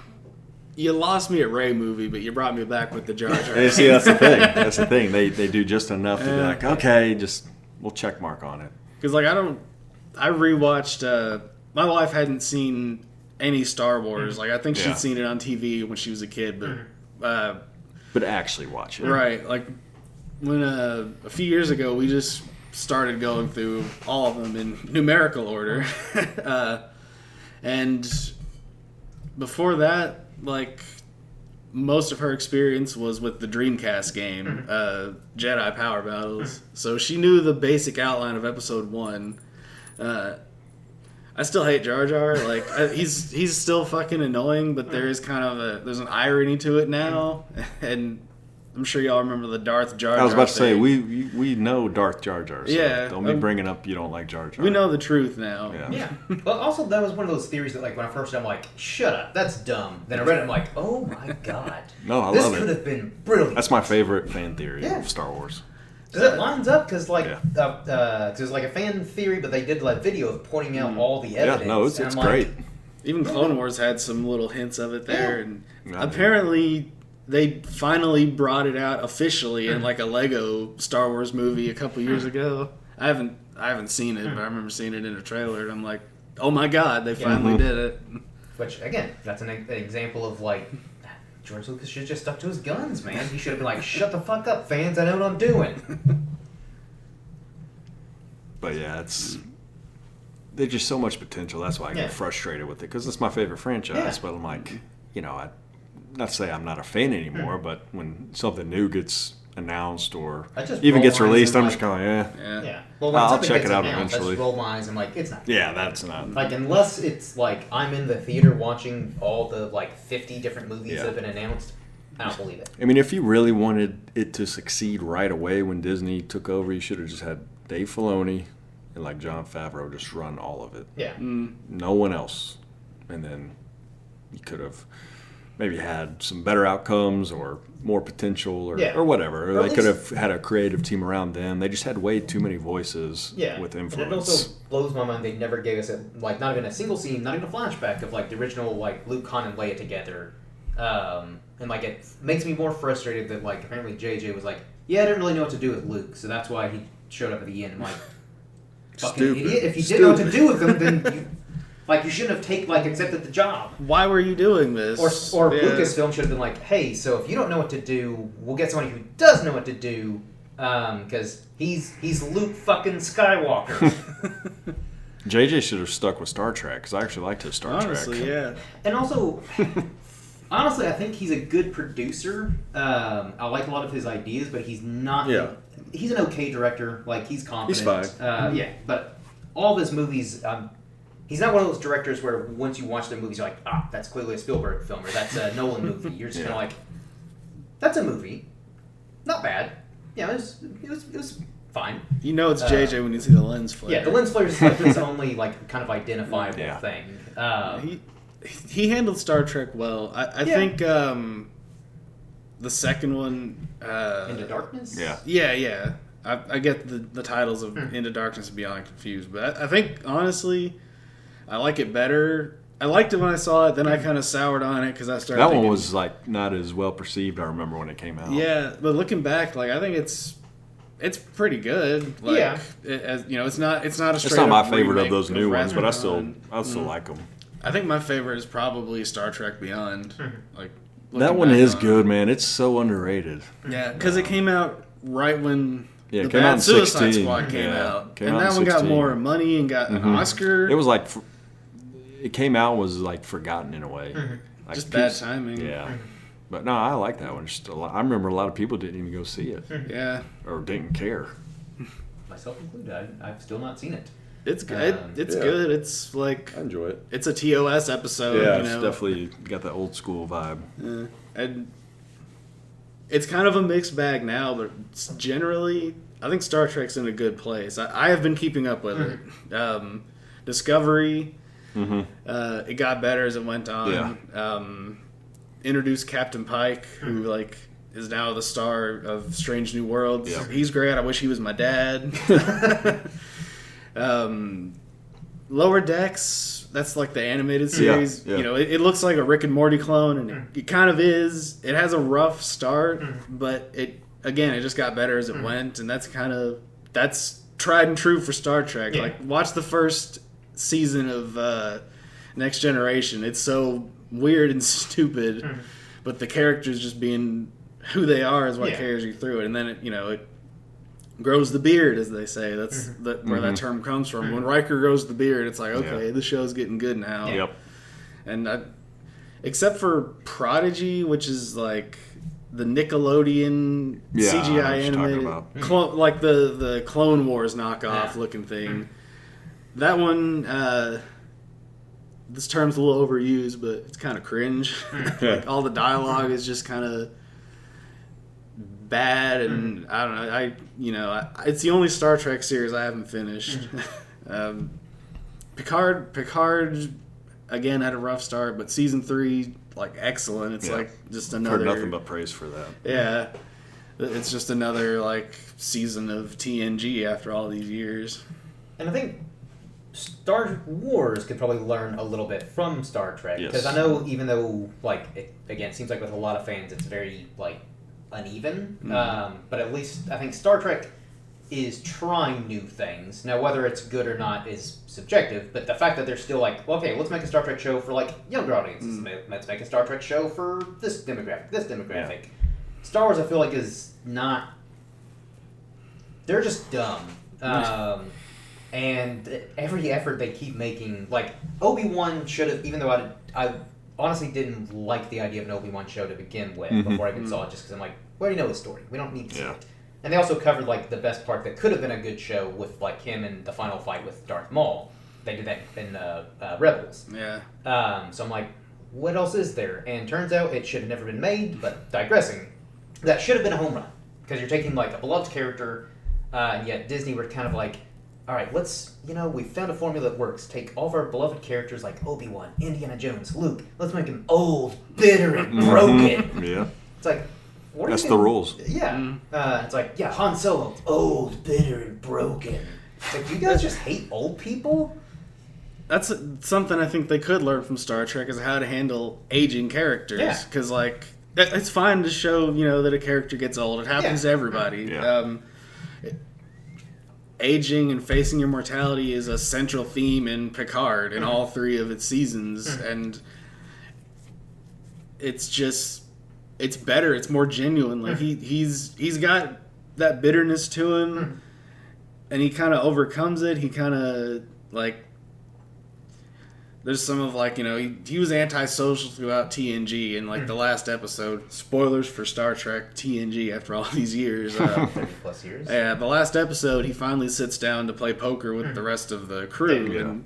you lost me at Rey movie, but you brought me back with the Jar Jar. See, that's the thing. That's the thing. They do just enough to be like, okay, just we'll check mark on it. Because like I rewatched. My wife hadn't seen any Star Wars. Like I think she'd seen it on TV when she was a kid, but actually watch it. Right. Like when a few years ago we just started going through all of them in numerical order, and before that, like most of her experience was with the Dreamcast game, Jedi Power Battles. So she knew the basic outline of Episode 1. I still hate Jar Jar. Like he's still fucking annoying, but there is kind of there's an irony to it now, and I'm sure y'all remember the Darth Jar Jar. I was about to say we know Darth Jar Jar. So yeah, don't be bringing up you don't like Jar Jar. We know the truth now. Yeah. Well, also that was one of those theories that like when I first read, I'm like, shut up, that's dumb. Then I read it, I'm like, oh my god, no, I love it. This could have been brilliant. That's my favorite fan theory of Star Wars. Because it lines up, because like, there's like a fan theory, but they did like video of pointing out all the evidence. Yeah, no, it's great. Even Clone Wars had some little hints of it there, and apparently they finally brought it out officially in like a Lego Star Wars movie a couple years ago. I haven't seen it, but I remember seeing it in a trailer, and I'm like, oh my god, they finally did it. Which again, that's an example of like George Lucas should have just stuck to his guns, man. He should have been like, shut the fuck up, fans. I know what I'm doing. But yeah, there's just so much potential. That's why I get frustrated with it, because it's my favorite franchise. But I'm like, not to say I'm not a fan anymore, but when something new gets announced or even gets released, I'm just kind of yeah. Well, when I'll check it out announced, eventually. I just roll my eyes and like, it's not. Yeah, that's not. Like, unless it's like I'm in the theater watching all the like 50 different movies that have been announced, I don't believe it. I mean, if you really wanted it to succeed right away when Disney took over, you should have just had Dave Filoni and like Jon Favreau just run all of it. Yeah. No one else. And then you could have maybe had some better outcomes or more potential or whatever. Or they could have had a creative team around them. They just had way too many voices with influence. And it also blows my mind they never gave us not even a single scene, not even a flashback of like the original like Luke, Han, and Leia together. And like it makes me more frustrated that like apparently JJ was like, yeah, I didn't really know what to do with Luke, so that's why he showed up at the end. I'm like, fucking idiot. If you didn't know what to do with him, then you shouldn't have accepted the job. Why were you doing this? Or Lucasfilm should have been like, hey, so if you don't know what to do, we'll get somebody who does know what to do, because he's Luke fucking Skywalker. JJ should have stuck with Star Trek, because I actually liked his Star Trek. Honestly, yeah. And also, honestly, I think he's a good producer. I like a lot of his ideas, but he's not. Yeah. He's an okay director. Like, he's competent. He's fine. Yeah, but all of his movies, he's not one of those directors where once you watch their movies, you're like, that's clearly a Spielberg film, or that's a Nolan movie. You're just kind of like, that's a movie. Not bad. Yeah, it was fine. You know it's JJ when you see the lens flare. Yeah, the lens flare is like his only like kind of identifiable thing. He handled Star Trek well. I think the second one, Into Darkness. Yeah. I get the titles of Into Darkness and Beyond confused, but I think honestly, I like it better. I liked it when I saw it, then I kind of soured on it because I started. That one was like not as well perceived. I remember when it came out. Yeah, but looking back, like I think it's pretty good. Like, it's not a straight. It's not my favorite of those new ones, but I still like them. I think my favorite is probably Star Trek Beyond. Like that one is good, man. It's so underrated. Yeah, because it came out right when the came out in Suicide 16. Squad came out, and that one got more money and got an Oscar. It was like it came out was like forgotten in a way, like just bad timing. Yeah, but no, I like that one. I remember a lot of people didn't even go see it. Yeah, or didn't care. Myself included. I've still not seen it. It's good. It's good. It's like I enjoy it. It's a TOS episode. Yeah, it's definitely got that old school vibe. And it's kind of a mixed bag now, but generally, I think Star Trek's in a good place. I have been keeping up with it. Discovery, it got better as it went on. Yeah. Introduced Captain Pike, who is now the star of Strange New Worlds. Yeah. He's great. I wish he was my dad. Lower Decks, that's like the animated series. Yeah. You know, it looks like a Rick and Morty clone, and it kind of is. It has a rough start, but it just got better as it went, and that's tried and true for Star Trek. Yeah. Like, watch the first season of Next Generation. It's so weird and stupid, but the characters just being who they are is what carries you through it, and then it grows the beard, as they say. That's where that term comes from. When Riker grows the beard, it's like, okay, the show's getting good now. Yep. And except for Prodigy, which is like the Nickelodeon CGI animated, like the Clone Wars knockoff looking thing. That one, this term's a little overused, but it's kind of cringe. Like, all the dialogue is just kind of bad, and I don't know. It's the only Star Trek series I haven't finished. Picard again had a rough start, but season 3 excellent. It's just another. Heard nothing but praise for that. Yeah, it's just another season of TNG after all these years. And I think Star Wars could probably learn a little bit from Star Trek, because I know even though it seems like with a lot of fans it's very uneven, but at least I think Star Trek is trying new things. Now, whether it's good or not is subjective, but the fact that they're still like, well, okay, let's make a Star Trek show for, like, younger audiences. Let's make a Star Trek show for this demographic, Yeah. Star Wars, I feel like, is not... They're just dumb. And every effort they keep making... Like, Obi-Wan should have... Even though I honestly didn't like the idea of an Obi-Wan show to begin with before I even saw it, just because I'm like, we already know the story. We don't need to see it. And they also covered, like, the best part that could have been a good show with, like, him in the final fight with Darth Maul. They did that in Rebels. Yeah. So I'm like, what else is there? And turns out it should have never been made, but digressing, that should have been a home run. Because you're taking, like, a beloved character, and yet Disney were kind of like, all right, let's, we found a formula that works. Take all of our beloved characters like Obi-Wan, Indiana Jones, Luke. Let's make him old, bitter, and broken. Yeah. It's like... That's the rules. Yeah. It's like, Han Solo, old, bitter, and broken. It's like, you guys just hate old people? That's something I think they could learn from Star Trek is how to handle aging characters. Yeah. Because, like, it's fine to show, that a character gets old. It happens to everybody. Yeah. Aging and facing your mortality is a central theme in Picard in all 3 of its seasons. And it's just... It's better. It's more genuine. Like he's got that bitterness to him, and he kind of overcomes it. He kind of like there's some of like he was antisocial throughout TNG, and like the last episode. Spoilers for Star Trek TNG after all these years. 30+ years. Yeah, the last episode he finally sits down to play poker with the rest of the crew, and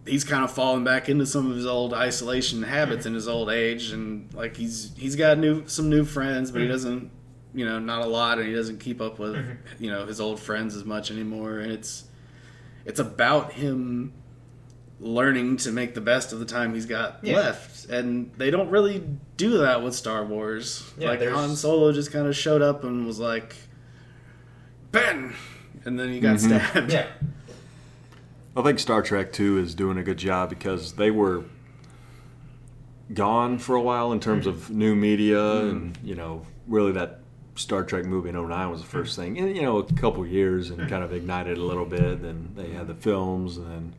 he's kind of fallen back into some of his old isolation habits in his old age, and like he's got some new friends, but he doesn't, not a lot, and he doesn't keep up with his old friends as much anymore. And it's about him learning to make the best of the time he's got left, and they don't really do that with Star Wars. Like Han Solo just kind of showed up and was like, Ben, and then he got stabbed. Yeah. I think Star Trek 2 is doing a good job because they were gone for a while in terms of new media, and really that Star Trek movie in 2009 was the first thing. And a couple years and kind of ignited a little bit. Then they had the films, and then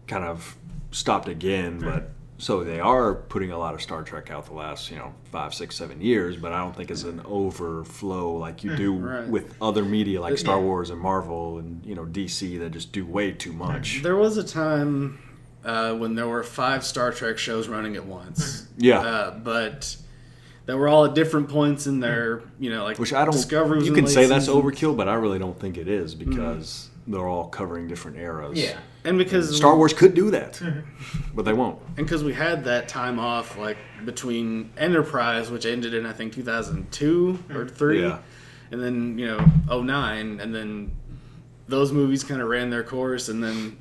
kind of stopped again. But so they are putting a lot of Star Trek out the last 5, 6, 7 years. But I don't think it's an overflow like you do with other media like Star Wars and Marvel and DC that just do way too much. There was a time when there were 5 Star Trek shows running at once. But they were all at different points in their, which I don't. Discovery. You can say that's overkill, but I really don't think it is because they're all covering different eras. Yeah, and because Star Wars could do that, but they won't. And because we had that time off, like between Enterprise, which ended in I think 2002 or 3, and then 2009, and then those movies kind of ran their course, and then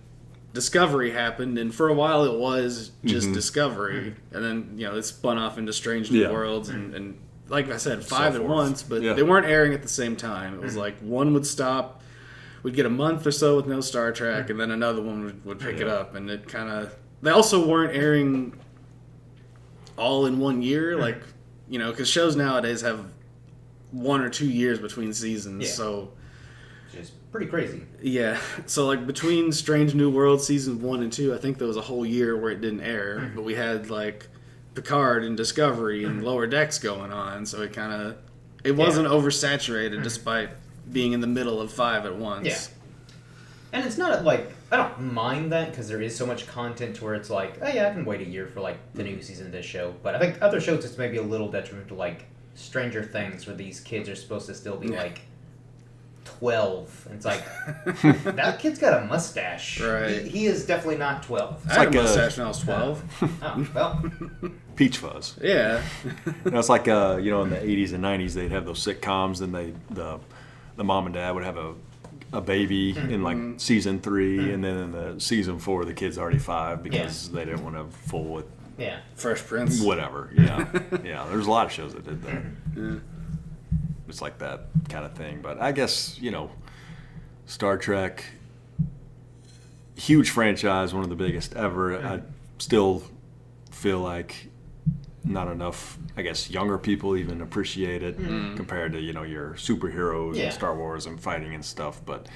Discovery happened, and for a while it was just Discovery, and then it spun off into Strange New Worlds, and like I said, 5 at once, but they weren't airing at the same time. It was like one would stop, we'd get a month or so with no Star Trek, and then another one would pick it up, and it kind of... They also weren't airing all in one year, like, because shows nowadays have 1 or 2 years between seasons, so... Just pretty crazy. Yeah, so like between Strange New World seasons 1 and 2, I think there was a whole year where it didn't air, but we had like Picard and Discovery and Lower Decks going on, so it kind of... It wasn't oversaturated despite being in the middle of 5 at once. Yeah. And it's not like, I don't mind that because there is so much content to where it's like, oh yeah, I can wait a year for like the new season of this show. But I think other shows it's maybe a little detrimental, like Stranger Things, where these kids are supposed to still be like 12. And it's like, that kid's got a mustache. Right. He is definitely not 12. I had a mustache when I was 12. Oh, well. Peach fuzz. Yeah. It's like, in the 80s and 90s, they'd have those sitcoms, and the mom and dad would have a baby in like season 3, and then in the season 4, the kid's already 5 because they didn't want to fool with Fresh Prince. Whatever. Yeah. There's a lot of shows that did that. Yeah. It's like that kind of thing. But I guess, Star Trek, huge franchise, one of the biggest ever. I still feel like not enough, I guess, younger people even appreciate it compared to, your superheroes and Star Wars and fighting and stuff. But,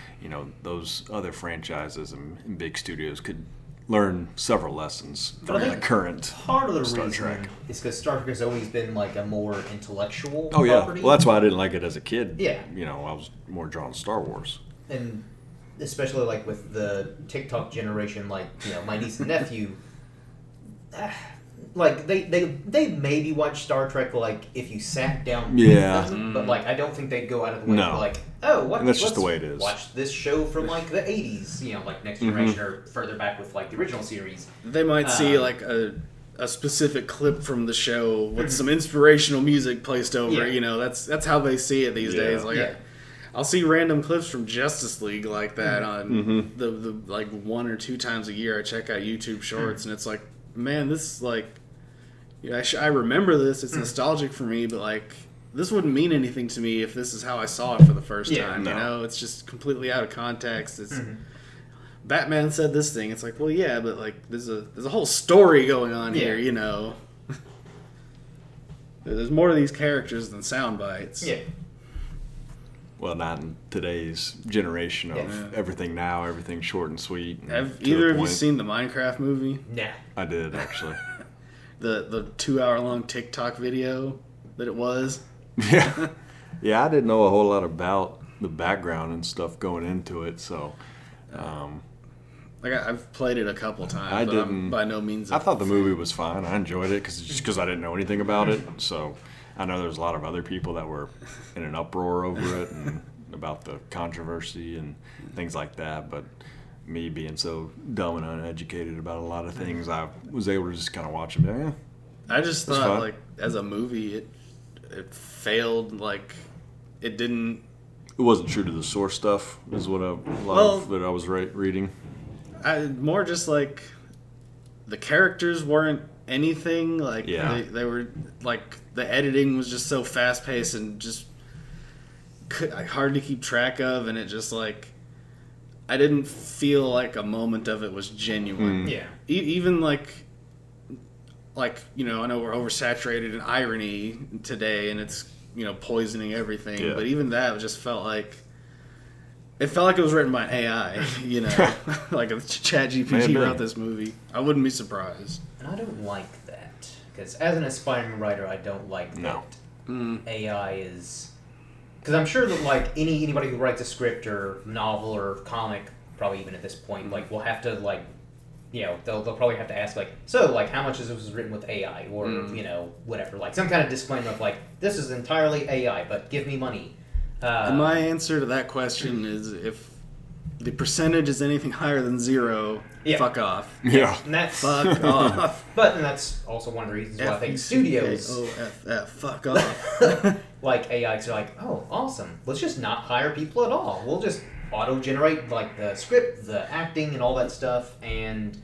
those other franchises and big studios could learn several lessons from the current part of the Star reason Trek. is because Star Trek has always been like a more intellectual Oh, yeah. property. Well, that's why I didn't like it as a kid. Yeah. I was more drawn to Star Wars. And especially like with the TikTok generation, like, my niece and nephew, like they maybe watch Star Trek like if you sat down with them, but like I don't think they'd go out of the way to be like, that's just the way it is. Watch this show from like the 80s, like Next Generation or further back with like the original series. They might see like a specific clip from the show with some inspirational music placed over. That's how they see it these days. Like I'll see random clips from Justice League like that on the like 1 or 2 times a year. I check out YouTube Shorts and it's like, man, this is like, I remember this. It's nostalgic for me, but like this wouldn't mean anything to me if this is how I saw it for the first time. No. It's just completely out of context. It's Batman said this thing. It's like, well, yeah, but like there's a whole story going on here. There's more to these characters than sound bites. Yeah. Well, not in today's generation of everything now, everything short and sweet. And Have either of you seen the Minecraft movie? Nah. I did, actually. the 2-hour-long TikTok video that it was? Yeah. Yeah, I didn't know a whole lot about the background and stuff going into it, so... Like I've played it a couple times, but I'm by no means... I thought the movie was fine. I enjoyed it because I didn't know anything about it, so... I know there's a lot of other people that were in an uproar over it and about the controversy and things like that, but me being so dumb and uneducated about a lot of things, I was able to just kind of watch them. I just thought, like, as a movie, it failed. Like, it didn't... It wasn't true to the source stuff, is what a lot of that I was reading. More just, like, the characters weren't anything. Like, they were, like... The editing was just so fast-paced and just hard to keep track of, and it just, like... I didn't feel like a moment of it was genuine. Yeah. Even, like, I know we're oversaturated in irony today, and it's, poisoning everything, but even that just felt like... It felt like it was written by an AI, like if ChatGPT wrote this movie. I wouldn't be surprised. And I don't like that. Because as an aspiring writer, I don't like that AI is... Because I'm sure that like anybody who writes a script or novel or comic, probably even at this point, like will have to like, they'll probably have to ask like, so like how much of this was written with AI or whatever, like some kind of disclaimer of like this is entirely AI, but give me money. And my answer to that question is if the percentage is anything higher than 0, fuck off. Yeah. And that's fuck off. But that's also one of the reasons why I think studios... fuck off. like AIs are like, oh, awesome. Let's just not hire people at all. We'll just auto-generate like the script, the acting, and all that stuff. And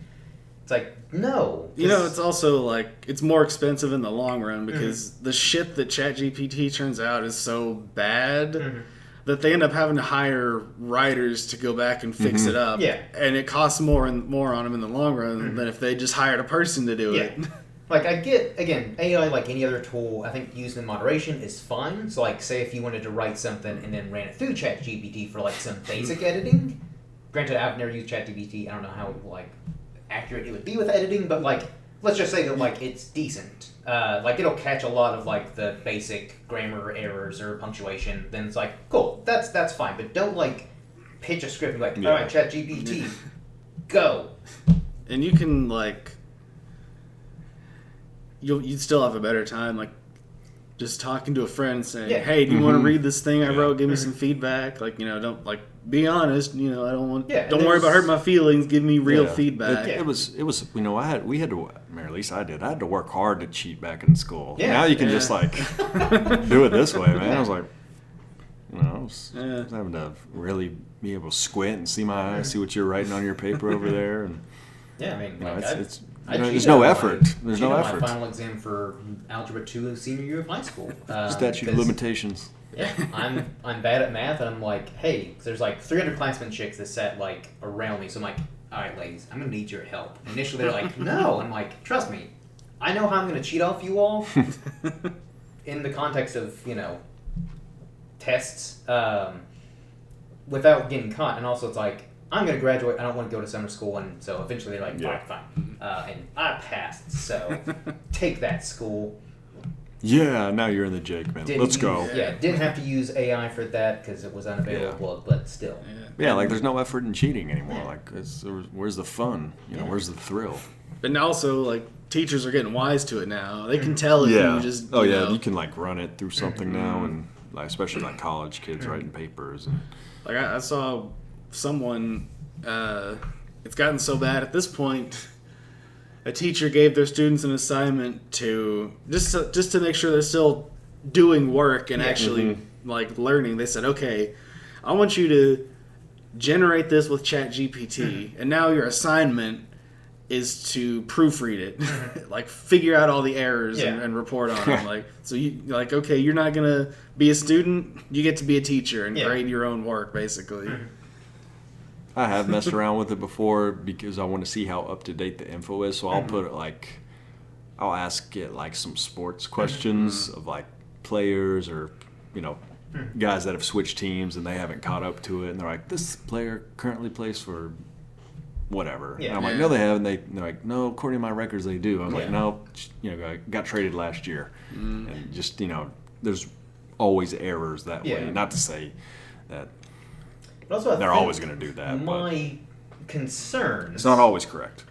it's like, no. It's also like, it's more expensive in the long run because the shit that ChatGPT turns out is so bad... that they end up having to hire writers to go back and fix it up. Yeah. And it costs more and more on them in the long run than if they just hired a person to do it. Like, I get, again, AI, like any other tool, I think used in moderation is fine. So, like, say if you wanted to write something and then ran it through ChatGPT for, like, some basic editing. Granted, I've never used ChatGPT. I don't know how, like, accurate it would be with editing. But, like, let's just say that, like, it's decent. Like, it'll catch a lot of, like, the basic grammar errors or punctuation. Then it's like, cool, that's fine. But don't, like, pitch a script and be like, all right, ChatGPT, go. And you can, like... You'd still have a better time, like, just talking to a friend and saying, hey, do you want to read this thing I wrote? Give me some feedback. Like, don't, like, be honest. I don't want... don't worry about hurting my feelings. Give me real feedback. It was we had to, or at least I had to work hard to cheat back in school. Yeah. Now you can just, like, do it this way, man. I was like, I was having to really be able to squint and see my eyes, see what you're writing on your paper over there. And, yeah, I mean, like, it's there's no effort. There's no effort. My final exam for Algebra 2 in senior year of high school. Statute of limitations. Yeah, I'm bad at math, and I'm like, hey, there's like 300 classmen chicks that sat like around me, so I'm like, all right, ladies, I'm gonna need your help. Initially, they're like, no, I'm like, trust me, I know how I'm going to cheat off you all in the context of, tests without getting caught. And also it's like, I'm going to graduate. I don't want to go to summer school. And so eventually they're like, fine. And I passed. So take that, school. Yeah, now you're in the Jake, man. Let's go. Yeah, didn't have to use AI for that because it was unavailable, but still. Yeah, like there's no effort in cheating anymore. Like, where's the fun? Where's the thrill? And also, like, teachers are getting wise to it now. They can tell if you just. You can like run it through something now, and like especially like college kids writing papers. And like I saw someone. It's gotten so bad at this point. A teacher gave their students an assignment to just to make sure they're still doing work and actually like learning. They said, "Okay, I want you to generate this with ChatGPT, and now your assignment is to proofread it, like figure out all the errors and report on them. Like, so you like, okay, you're not gonna be a student, you get to be a teacher and grade your own work, basically." I have messed around with it before because I want to see how up to date the info is. So I'll put it I'll ask it like some sports questions of like players or guys that have switched teams and they haven't caught up to it, and they're like, this player currently plays for whatever. And I'm like, no, they haven't. They're like, no, according to my records, they do. I'm like, no, got traded last year, and just there's always errors that way. Not to say that. But also, they're always going to do that. My concern, it's not always correct,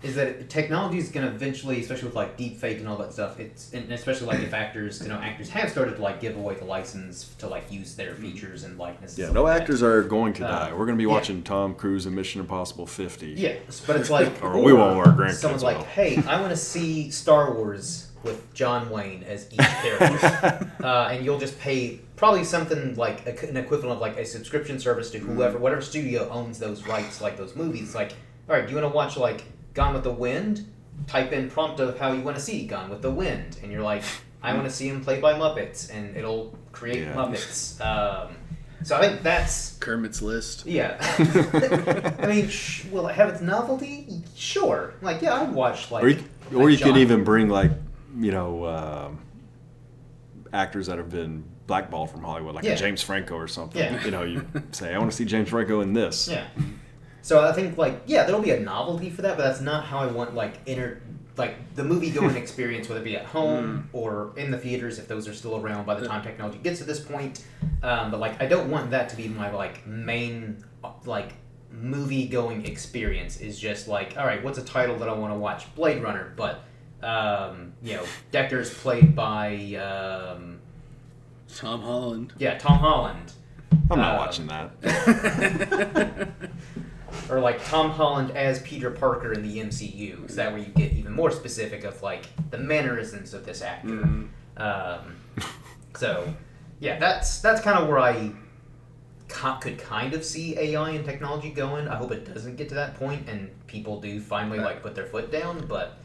is that technology is going to eventually, especially with like deep fake and all that stuff, and especially like if actors have started to like give away the license to like use their features and likenesses. Yeah, no actors are going to die. We're going to be watching Tom Cruise in Mission Impossible 50. Yeah, but it's like, or we won't wear grandkids. Someone's like, hey, I want to see Star Wars with John Wayne as each character, and you'll just pay probably something like an equivalent of like a subscription service to whatever studio owns those rights, like those movies. Like, all right, do you want to watch like Gone with the Wind? Type in prompt of how you want to see Gone with the Wind, and you're like, I want to see him played by Muppets, and it'll create Muppets. So I think that's Kermit's List. Yeah, I mean, will it have its novelty? Sure. Like, yeah, I'd watch like. Or you could even bring like actors that have been blackballed from Hollywood, like a James Franco or something. Yeah. You say, I want to see James Franco in this. Yeah. So I think there'll be a novelty for that, but that's not how I want the movie going experience, whether it be at home or in the theaters, if those are still around by the time technology gets to this point. But I don't want that to be my main movie going experience. Is just all right, what's a title that I want to watch? Blade Runner, but Decker's played by Tom Holland. Yeah, Tom Holland. I'm not watching that. Or Tom Holland as Peter Parker in the MCU, because that way you get even more specific of the mannerisms of this actor. So yeah, that's kind of where I could kind of see AI and technology going. I hope it doesn't get to that point and people do finally put their foot down, but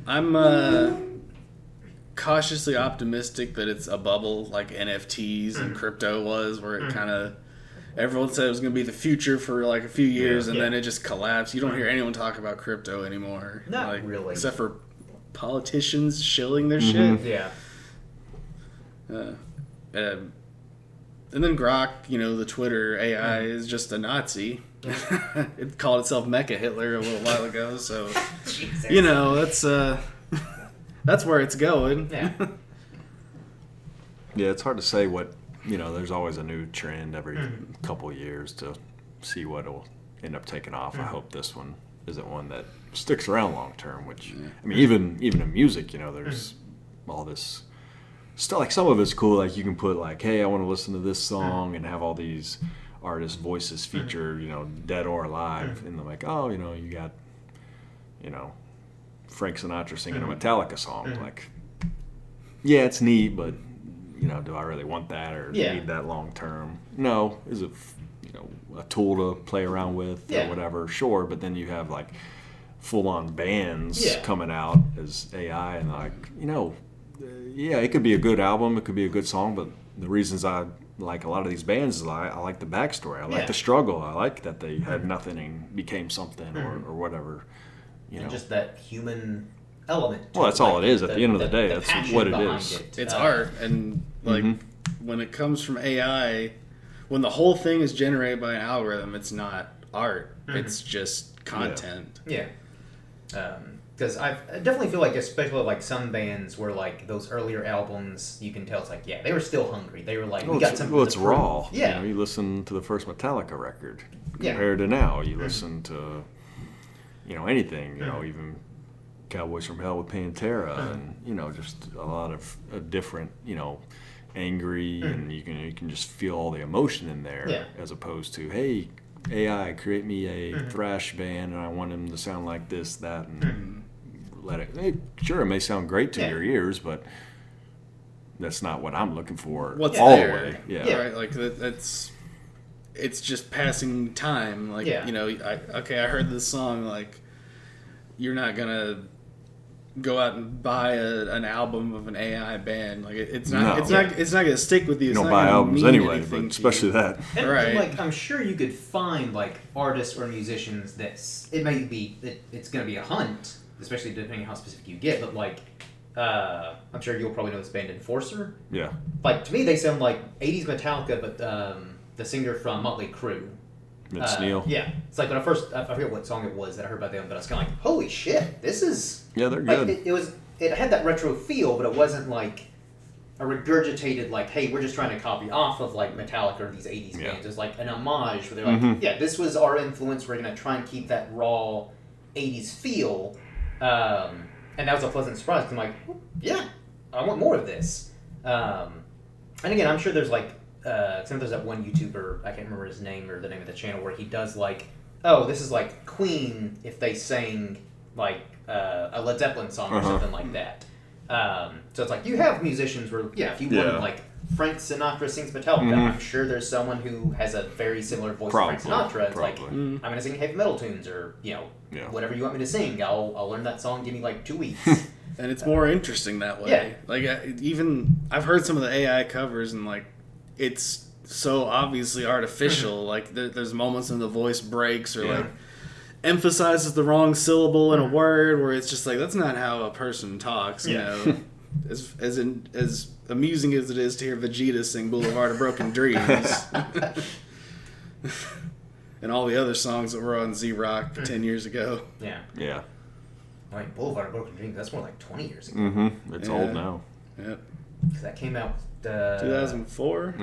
I'm cautiously optimistic that it's a bubble like NFTs and crypto was, where it kind of everyone said it was going to be the future for a few years, and then it just collapsed. You don't hear anyone talk about crypto anymore. Not really, except for politicians shilling their shit. Yeah. And then Grok, the Twitter AI is just a Nazi. It called itself Mecha Hitler a little while ago, so that's where it's going. Yeah. Yeah, it's hard to say what there's always a new trend every couple of years to see what will end up taking off. I hope this one isn't one that sticks around long term. Which I mean, even in music, there's all this stuff. Some of it's cool. You can put hey, I want to listen to this song and have all these artist voices featured, dead or alive, and they're you got, Frank Sinatra singing a Metallica song. Yeah, it's neat, but do I really want that or need that long term? No. Is it a tool to play around with or whatever? Sure, but then you have full on bands coming out as AI, and it could be a good album, it could be a good song, but the reasons I like a lot of these bands is I like the backstory, I like the struggle, I like that they had nothing and became something or whatever. And just that human element. Well, that's all it is. At the end of the day, that's what it is. It's art, and like when it comes from AI, when the whole thing is generated by an algorithm, it's not art. It's just content. Yeah. Because I definitely feel like, especially like some bands where like those earlier albums, you can tell it's like, yeah, they were still hungry. They were like, we got something. Well, it's raw. Yeah. You listen to the first Metallica record Yeah. compared to now. You listen to, anything. Even Cowboys from Hell with Pantera, and just a lot of different, angry, and you can just feel all the emotion in there, as opposed to, hey, AI, create me a thrash band, and I want them to sound like this, that, and let it. Sure, it may sound great to your ears, but that's not what I'm looking for. What's all there? The way. Yeah, right. Like that's. It's just passing time. Like I heard this song. Like, you're not gonna go out and buy an album of an AI band. Like it's not. No. It's not gonna stick with you. You don't buy albums anyway, but especially that. And, right. And like I'm sure you could find like artists or musicians that it may be that it's gonna be a hunt, especially depending on how specific you get. But like, I'm sure you'll probably know this band Enforcer. Yeah. Like to me, they sound like '80s Metallica, but the singer from Motley Crue. Vince Neil. Yeah, it's like when I forget what song it was that I heard about them, but I was kind of like, holy shit, this is... Yeah, they're like, good. It had that retro feel, but it wasn't like a regurgitated, like, hey, we're just trying to copy off of like Metallica or these 80s bands. It was like an homage where they're like, yeah, this was our influence, we're going to try and keep that raw 80s feel. And that was a pleasant surprise, because I'm like, yeah, I want more of this. And again, I'm sure there's like, there's that one YouTuber, I can't remember his name or the name of the channel, where he does like, oh, this is like Queen if they sang like a Led Zeppelin song or something like that. So it's like you have musicians where, if you wanted like Frank Sinatra sings Metallica, I'm sure there's someone who has a very similar voice to Frank Sinatra. It's like, I'm going to sing heavy metal tunes or, whatever you want me to sing. I'll learn that song, give me like 2 weeks. And it's more interesting that way. Yeah. Like, I've heard some of the AI covers and like, it's so obviously artificial. Like there's moments when the voice breaks or like emphasizes the wrong syllable in a word where it's just like that's not how a person talks. You know, as amusing as it is to hear Vegeta sing "Boulevard of Broken Dreams" and all the other songs that were on Z-Rock 10 years ago. Yeah. Like Boulevard of Broken Dreams, that's more like 20 years ago. Mm-hmm. It's old now. Yep. Because that came out 2004.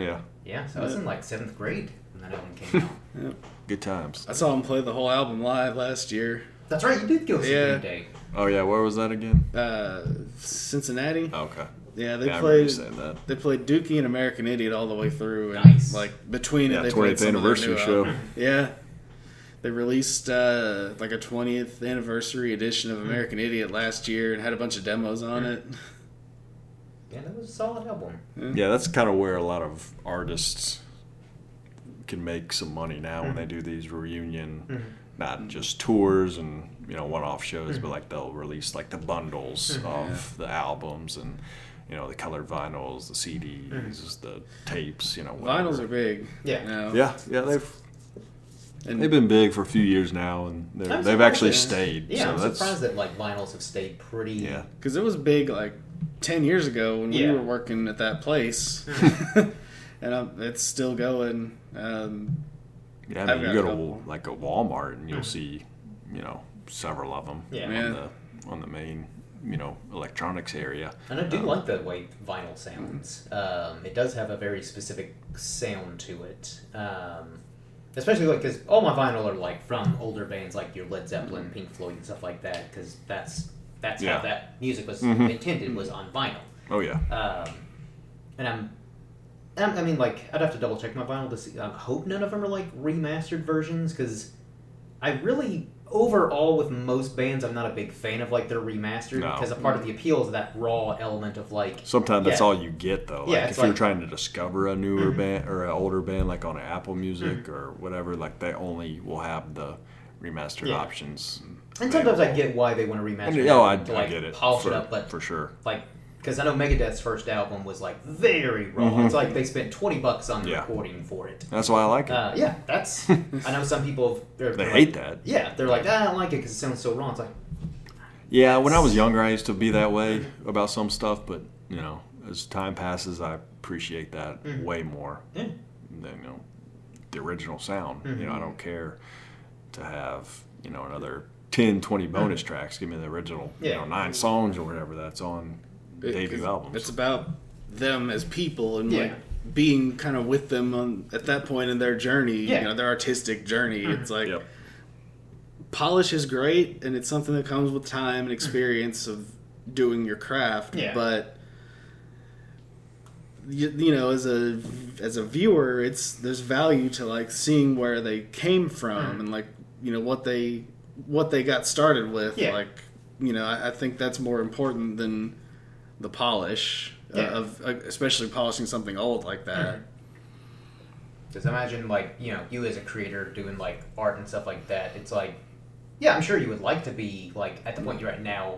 Yeah, so I was in like 7th grade when that album came out. Yep. Good times. I saw him play the whole album live last year. That's right, you did go see Green Day. Oh yeah, where was that again? Cincinnati. Oh, okay. Yeah, they I played. that. They played Dookie and American Idiot all the way through, and Nice. like between it, they played 20th anniversary show. Yeah, they released like a 20th anniversary edition of American Idiot last year, and had a bunch of demos on it. Yeah, that was a solid album. Yeah, that's kind of where a lot of artists can make some money now when they do these reunion, not just tours and one-off shows, but like they'll release like the bundles of the albums and the colored vinyls, the CDs, the tapes. Whatever. Vinyls are big. Yeah. Now. Yeah, they've been big for a few years now, and they've actually stayed. Yeah, so I'm surprised that like vinyls have stayed pretty. Yeah, because it was big like 10 years ago when we were working at that place, and it's still going. Yeah, I mean, you go to like a Walmart and you'll see, several of them on the main, electronics area. And I do like the way vinyl sounds. It does have a very specific sound to it. Especially like because all my vinyl are like from older bands like your Led Zeppelin, Pink Floyd, and stuff like that. Because that's how that music was intended, was on vinyl. Oh yeah. And I mean, like, I'd have to double check my vinyl to see. I hope none of them are like remastered versions, because I really, overall, with most bands, I'm not a big fan of like their remastered, because a part of the appeal is that raw element of like. Sometimes that's all you get though. Like if you're like, trying to discover a newer band or an older band, like on Apple Music or whatever, like they only will have the remastered options. And sometimes I get why they want to remaster it. I like, get it. Polish it up, but for sure. Like, because I know Megadeth's first album was like very raw. It's like they spent $20 on the recording for it. That's why I like it. Yeah, that's. I know some people they hate that. Yeah, they're like, I don't like it because it sounds so raw. It's like, Yeah, when I was younger, I used to be that way about some stuff, but as time passes, I appreciate that way more than the original sound. I don't care to have another 10, 20 bonus tracks. Give me the original 9 songs or whatever that's on debut albums. It's about them as people and like being kind of with them at that point in their journey, their artistic journey. It's like polish is great, and it's something that comes with time and experience of doing your craft. But as a viewer, there's value to like seeing where they came from and like what they got started with. Like I think that's more important than the polish of especially polishing something old like that. Because imagine like you as a creator doing like art and stuff like that. It's like I'm sure you would like to be like at the point you're at now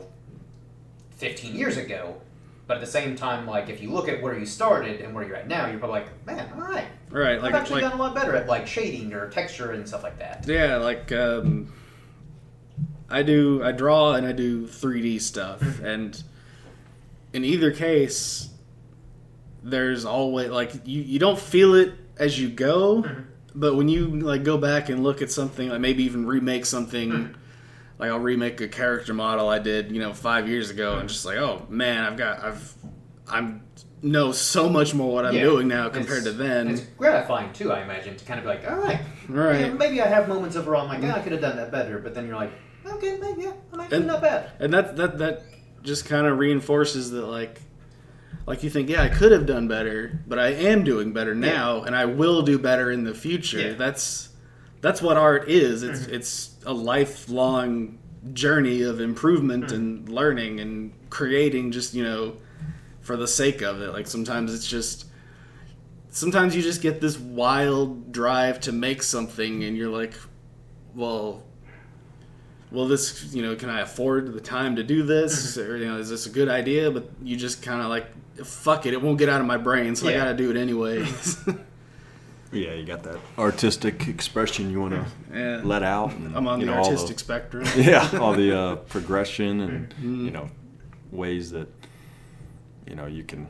15 years ago. But at the same time, like, if you look at where you started and where you're at now, you're probably like, man, all right. Right. I've actually done a lot better at, like, shading or texture and stuff like that. Yeah, like, I draw and I do 3D stuff. And in either case, there's always, like, you don't feel it as you go. But when you, like, go back and look at something, like maybe even remake something... Like, I'll remake a character model I did, 5 years ago, and just like, oh, man, I know so much more what I'm doing now compared to then. It's gratifying, too, I imagine, to kind of be like, all right. Maybe I have moments of where I'm like, I could have done that better, but then you're like, okay, maybe, I'm actually not bad. And that just kind of reinforces that, like you think, I could have done better, but I am doing better now, and I will do better in the future. That's what art is. It's a lifelong journey of improvement and learning and creating just, for the sake of it. Like sometimes you just get this wild drive to make something and you're like, well this, can I afford the time to do this? Or, is this a good idea? But you just kind of like, fuck it won't get out of my brain, so I gotta do it anyways. Yeah, you got that artistic expression you want to let out. And, I'm on the artistic spectrum. All the progression and, ways that, you can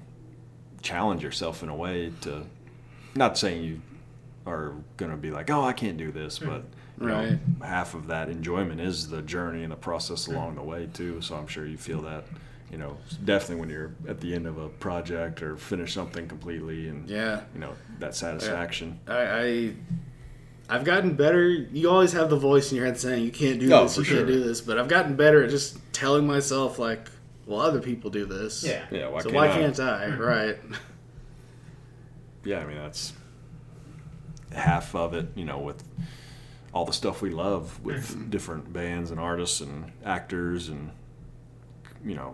challenge yourself in a way to, not saying you are going to be like, oh, I can't do this, but half of that enjoyment is the journey and the process along the way, too. So I'm sure you feel that. Definitely when you're at the end of a project or finish something completely and, that satisfaction. I've gotten better. You always have the voice in your head saying, you can't do this, can't do this. But I've gotten better at just telling myself, like, well, other people do this. Why can't I? Right. Yeah, I mean, that's half of it, with all the stuff we love with different bands and artists and actors and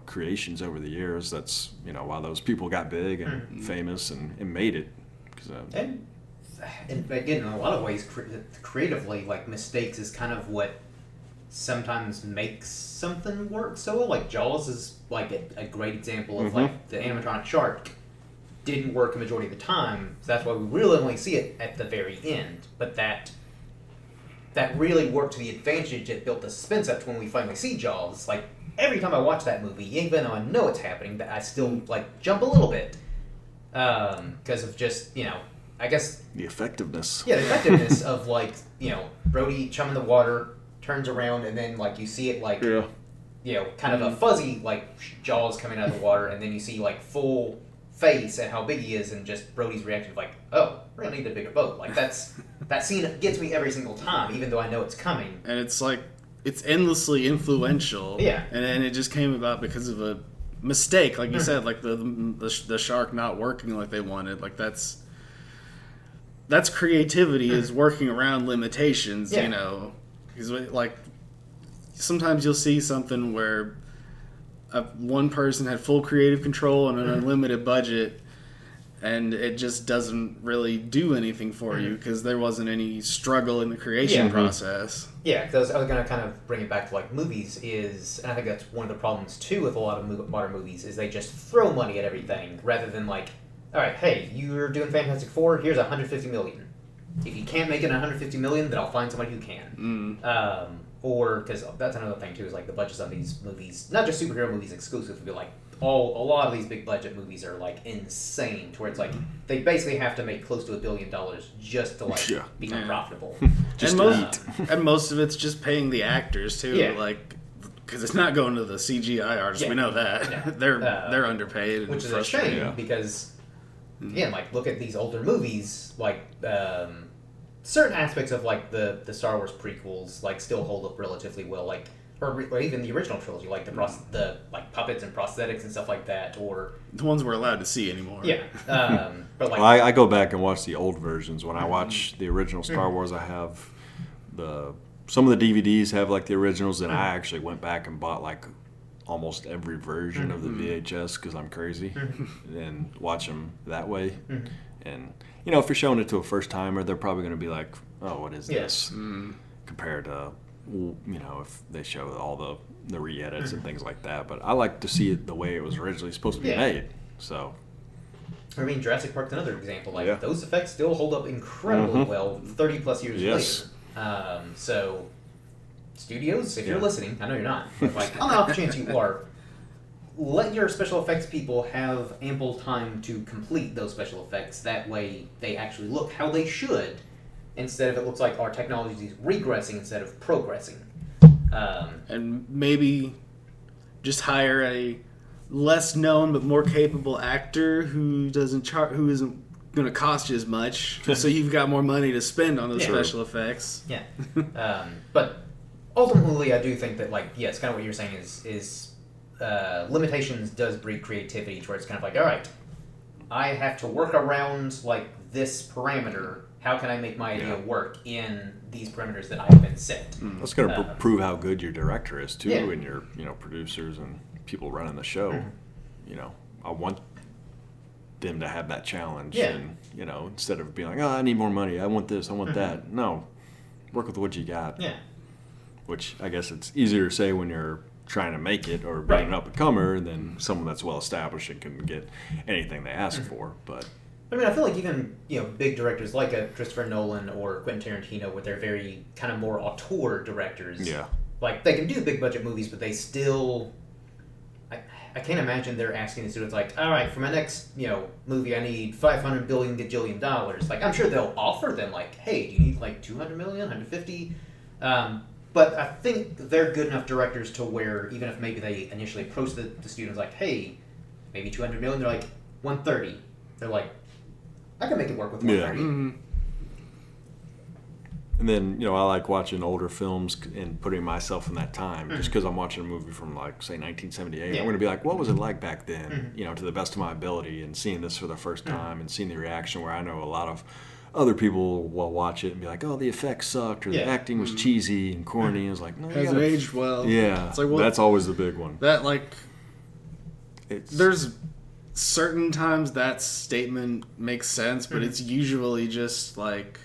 creations over the years. That's why those people got big and famous and made it. And again, in a lot of ways, creatively, like mistakes is kind of what sometimes makes something work so well. Like Jaws is like a great example of like the animatronic shark didn't work a majority of the time. So that's why we really only see it at the very end. But that really worked to the advantage. It built the suspense up to when we finally see Jaws. Like every time I watch that movie, even though I know it's happening, I still like jump a little bit because of just I guess the effectiveness. Yeah, the effectiveness of like Brody chumming the water, turns around, and then like you see it like kind of a fuzzy like jaws coming out of the water, and then you see like full face and how big he is, and just Brody's reaction of like, oh, we're gonna need a bigger boat. Like that scene gets me every single time, even though I know it's coming. And it's like it's endlessly influential. Yeah, and it just came about because of a mistake, like you said, like the shark not working like they wanted. Like that's creativity is working around limitations. Because like sometimes you'll see something where one person had full creative control and an unlimited budget, and it just doesn't really do anything for you because there wasn't any struggle in the creation process. Yeah, because I was going to kind of bring it back to like movies and I think that's one of the problems too with a lot of modern movies is they just throw money at everything rather than like, all right, hey, you're doing Fantastic Four, here's $150 million. If you can't make it $150 million, then I'll find somebody who can. or because that's another thing too is like the budgets on these movies, not just superhero movies exclusively, but like a lot of these big budget movies are like insane, to where it's like they basically have to make close to $1 billion just to like become profitable. And most of it's just paying the actors too, like because it's not going to the CGI artists. We know that they're underpaid, and which is a shame because again, like look at these older movies, like certain aspects of like the Star Wars prequels like still hold up relatively well, like. Or even the original trilogy, like the like puppets and prosthetics and stuff like that, or the ones we're allowed to see anymore. Yeah, but like I go back and watch the old versions. When I watch the original Star Wars, I have some of the DVDs have like the originals, and I actually went back and bought like almost every version of the VHS because I'm crazy and watch them that way. And if you're showing it to a first timer, they're probably going to be like, "Oh, what is this?" Compared to if they show all the re-edits and things like that. But I like to see it the way it was originally supposed to be made. So, I mean, Jurassic Park's another example. Like those effects still hold up incredibly well 30 plus years later. So, studios, if you're listening, I know you're not, but like on the off chance you are, let your special effects people have ample time to complete those special effects. That way, they actually look how they should. Instead of it looks like our technology is regressing instead of progressing. And maybe just hire a less known but more capable actor who isn't going to cost you as much, so you've got more money to spend on those special effects. Yeah. But ultimately, I do think that, like, yes, kind of what you're saying is limitations does breed creativity, to where it's kind of like, all right, I have to work around like this parameter. How can I make my idea work in these parameters that I've been set? That's going to prove how good your director is too, and your producers and people running the show. I want them to have that challenge, and instead of being like, "Oh, I need more money. I want this. I want that." No, work with what you got. Yeah. Which I guess it's easier to say when you're trying to make it or being an up and comer than someone that's well established and can get anything they ask for, but. I mean, I feel like even big directors like a Christopher Nolan or Quentin Tarantino, where they're very kind of more auteur directors. Yeah. Like they can do big budget movies, but they still. I can't imagine they're asking the studios like, all right, for my next movie, I need $500 billion gajillion dollars. Like I'm sure they'll offer them like, hey, do you need like 200 million, 150? But I think they're good enough directors to where even if maybe they initially approach the studios like, hey, maybe 200 million, they're like 130. They're like. I can make it work with 130. Mm-hmm. And then, I like watching older films and putting myself in that time. Just because I'm watching a movie from, like, say, 1978, I'm going to be like, what was it like back then? To the best of my ability, and seeing this for the first time and seeing the reaction where I know a lot of other people will watch it and be like, oh, the effects sucked or the acting was cheesy and corny. And it's like, no, hasn't aged well. Yeah, it's like, well, that's always the big one. That, like, there's certain times that statement makes sense, but it's usually just like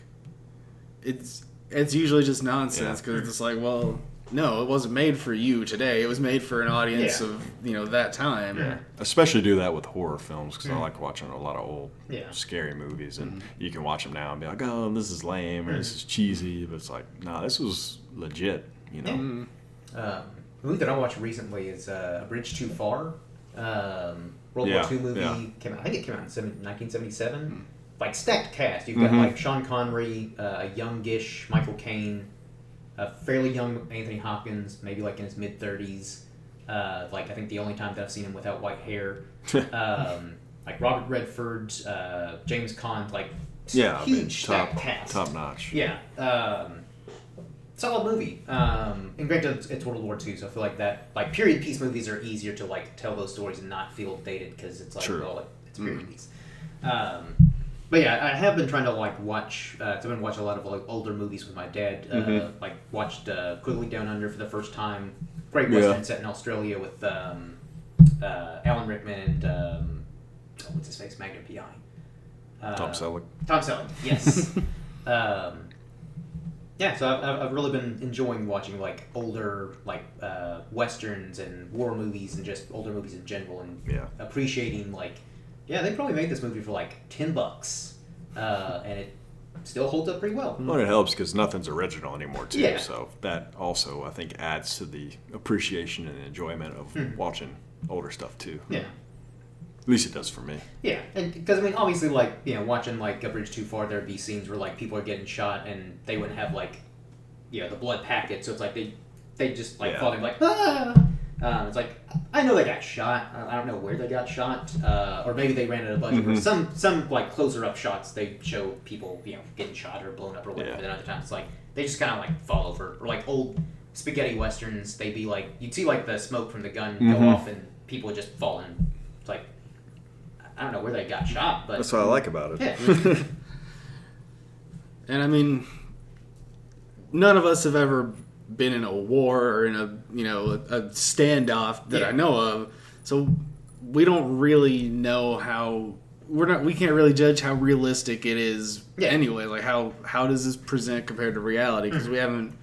it's usually just nonsense because it's like, well, no, it wasn't made for you today. It was made for an audience of that time. Yeah. Especially do that with horror films because I like watching a lot of old scary movies, and you can watch them now and be like, oh, this is lame or this is cheesy, but it's like, no, this was legit. A movie that I watched recently is A Bridge Too Far. World War II movie came out. I think it came out in 1977. Like stacked cast. You've got like Sean Connery, a youngish Michael Caine, a fairly young Anthony Hopkins, maybe like in his mid 30s. Like I think the only time that I've seen him without white hair. Like Robert Redford, James Caan, like huge stacked cast, top notch. Yeah. Solid movie. And granted, it's World War II, so I feel like that, like period piece movies are easier to like tell those stories and not feel dated because it's like, well, it's a period piece. But yeah, I have been trying to like watch. I've been watching a lot of like older movies with my dad. Like watched Quigley Down Under for the first time. Great Western set in Australia with Alan Rickman and what's his face, Magnum PI. Tom Selleck. Tom Selleck, yes. Yeah, so I've really been enjoying watching like older like westerns and war movies and just older movies in general, and appreciating like they probably made this movie for like $10, and still holds up pretty well. Well, it helps because nothing's original anymore, too. Yeah. So that also, I think, adds to the appreciation and enjoyment of watching older stuff, too. Yeah. At least it does for me. Yeah, and because I mean, obviously, like watching like A Bridge Too Far, there'd be scenes where like people are getting shot and they wouldn't have like, the blood packet, so it's like they just like falling like ah. It's like I know they got shot. I don't know where they got shot, or maybe they ran out of budget. Or some like closer up shots they show people getting shot or blown up or whatever. Then other times it's like they just kind of like fall over, or like old spaghetti westerns. They'd be like you'd see like the smoke from the gun go off and people would just fall in. It's like. I don't know where they got shot, but... That's what I like about it. Yeah. And I mean, none of us have ever been in a war or in a standoff that I know of. So we don't really know how... We can't really judge how realistic it is anyway. Like, how does this present compared to reality? Because we haven't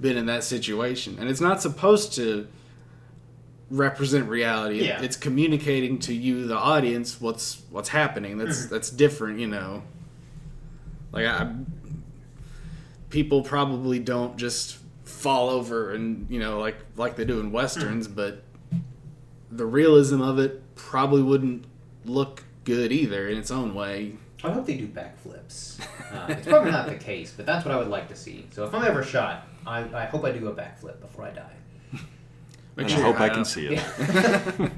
been in that situation. And it's not supposed to... represent reality. Yeah. It's communicating to you, the audience, what's happening. That's different, Like people probably don't just fall over and like they do in westerns, but the realism of it probably wouldn't look good either in its own way. I hope they do backflips. It's probably not the case, but that's what I would like to see. So if I'm ever shot, I hope I do a backflip before I die. I hope I can see it. Yeah.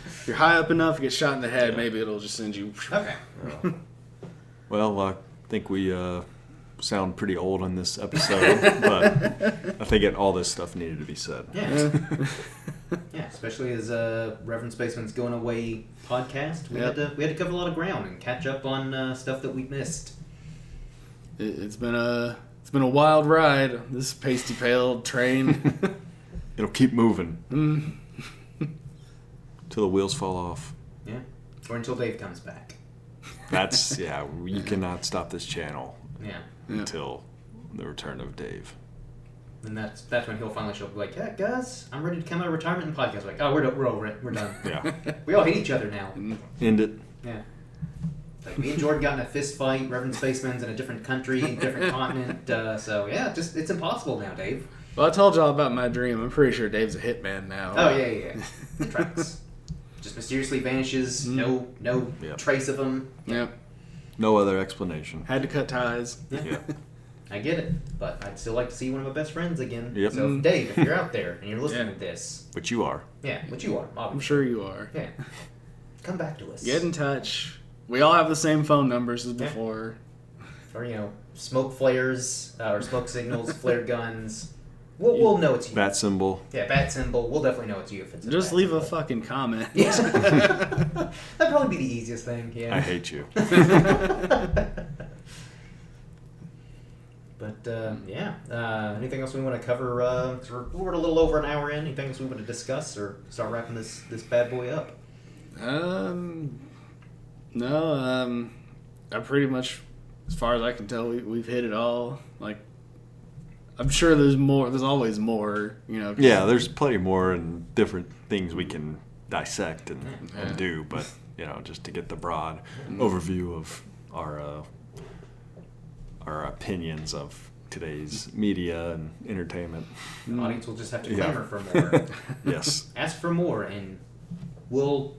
If you're high up enough, get shot in the head, maybe it'll just send you... Okay. Well, I think we sound pretty old in this episode, but I think all this stuff needed to be said. Yeah. Yeah, especially as Reverend Spaceman's Going Away podcast. We had to cover a lot of ground and catch up on stuff that we missed. It's been a wild ride, this pasty pale train. It'll keep moving. Till the wheels fall off. Yeah. Or until Dave comes back. That's, you cannot stop this channel Yeah. until the return of Dave. And that's when he'll finally show up like, yeah, guys, I'm ready to come out of retirement and podcast. Like, oh, we're over it. We're done. Yeah. We all hate each other now. End it. Yeah. Like, me and Jordan got in a fist fight. Reverend Spaceman's in a different country, different continent. So, yeah, it's impossible now, Dave. Well, I told y'all about my dream. I'm pretty sure Dave's a hitman now. Oh, yeah. Tracks. Just mysteriously vanishes. No trace of him. Yep. No other explanation. Had to cut ties. Yeah. I get it, but I'd still like to see one of my best friends again. Yep. So, Dave, if you're out there and you're listening to this... Which you are. Yeah, which you are, obviously. I'm sure you are. Yeah. Come back to us. Get in touch. We all have the same phone numbers as before. Or, smoke flares, or smoke signals, flare guns... We'll know it's you. Bat symbol. Yeah, bat symbol. We'll definitely know it's you if it's just leave a fucking comment. Yeah. That'd probably be the easiest thing, yeah. I hate you. But, anything else we want to cover? 'Cause we're a little over an hour in. Anything else we want to discuss or start wrapping this bad boy up? No, I pretty much, as far as I can tell, we've hit it all. Like, I'm sure there's more. There's always more, Yeah, there's plenty more and different things we can dissect and do, but just to get the broad overview of our opinions of today's media and entertainment. The audience will just have to clamor for more. Yes. Ask for more, and we'll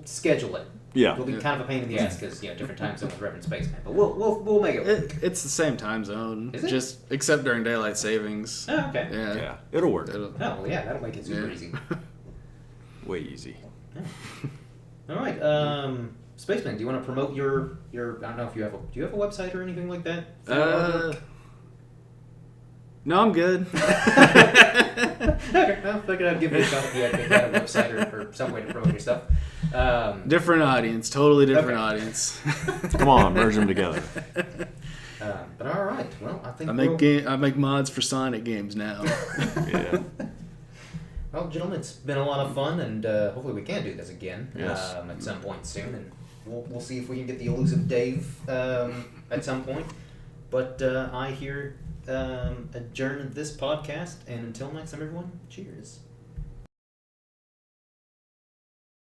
schedule it. Yeah. We'll be kind of a pain in the ass because different time zone with Reverend Spaceman, but we'll make it work. It's the same time zone, Is it? just except during daylight savings. Oh, okay. Yeah. It'll work. Oh, well, yeah, that'll make it super easy. Way easy. Yeah. All right, Spaceman, do you want to promote your? I don't know if you have do you have a website or anything like that? No, I'm good. Okay, well, figured I'd give it a shot if you had a website or some way to promote your stuff. Different audience, totally different audience. Come on, merge them together. But all right, well, I think I make mods for Sonic games now. Yeah. Well, gentlemen, it's been a lot of fun, and hopefully we can do this again at some point soon, and we'll see if we can get the elusive Dave at some point. But I adjourn this podcast, and until next time, everyone, cheers.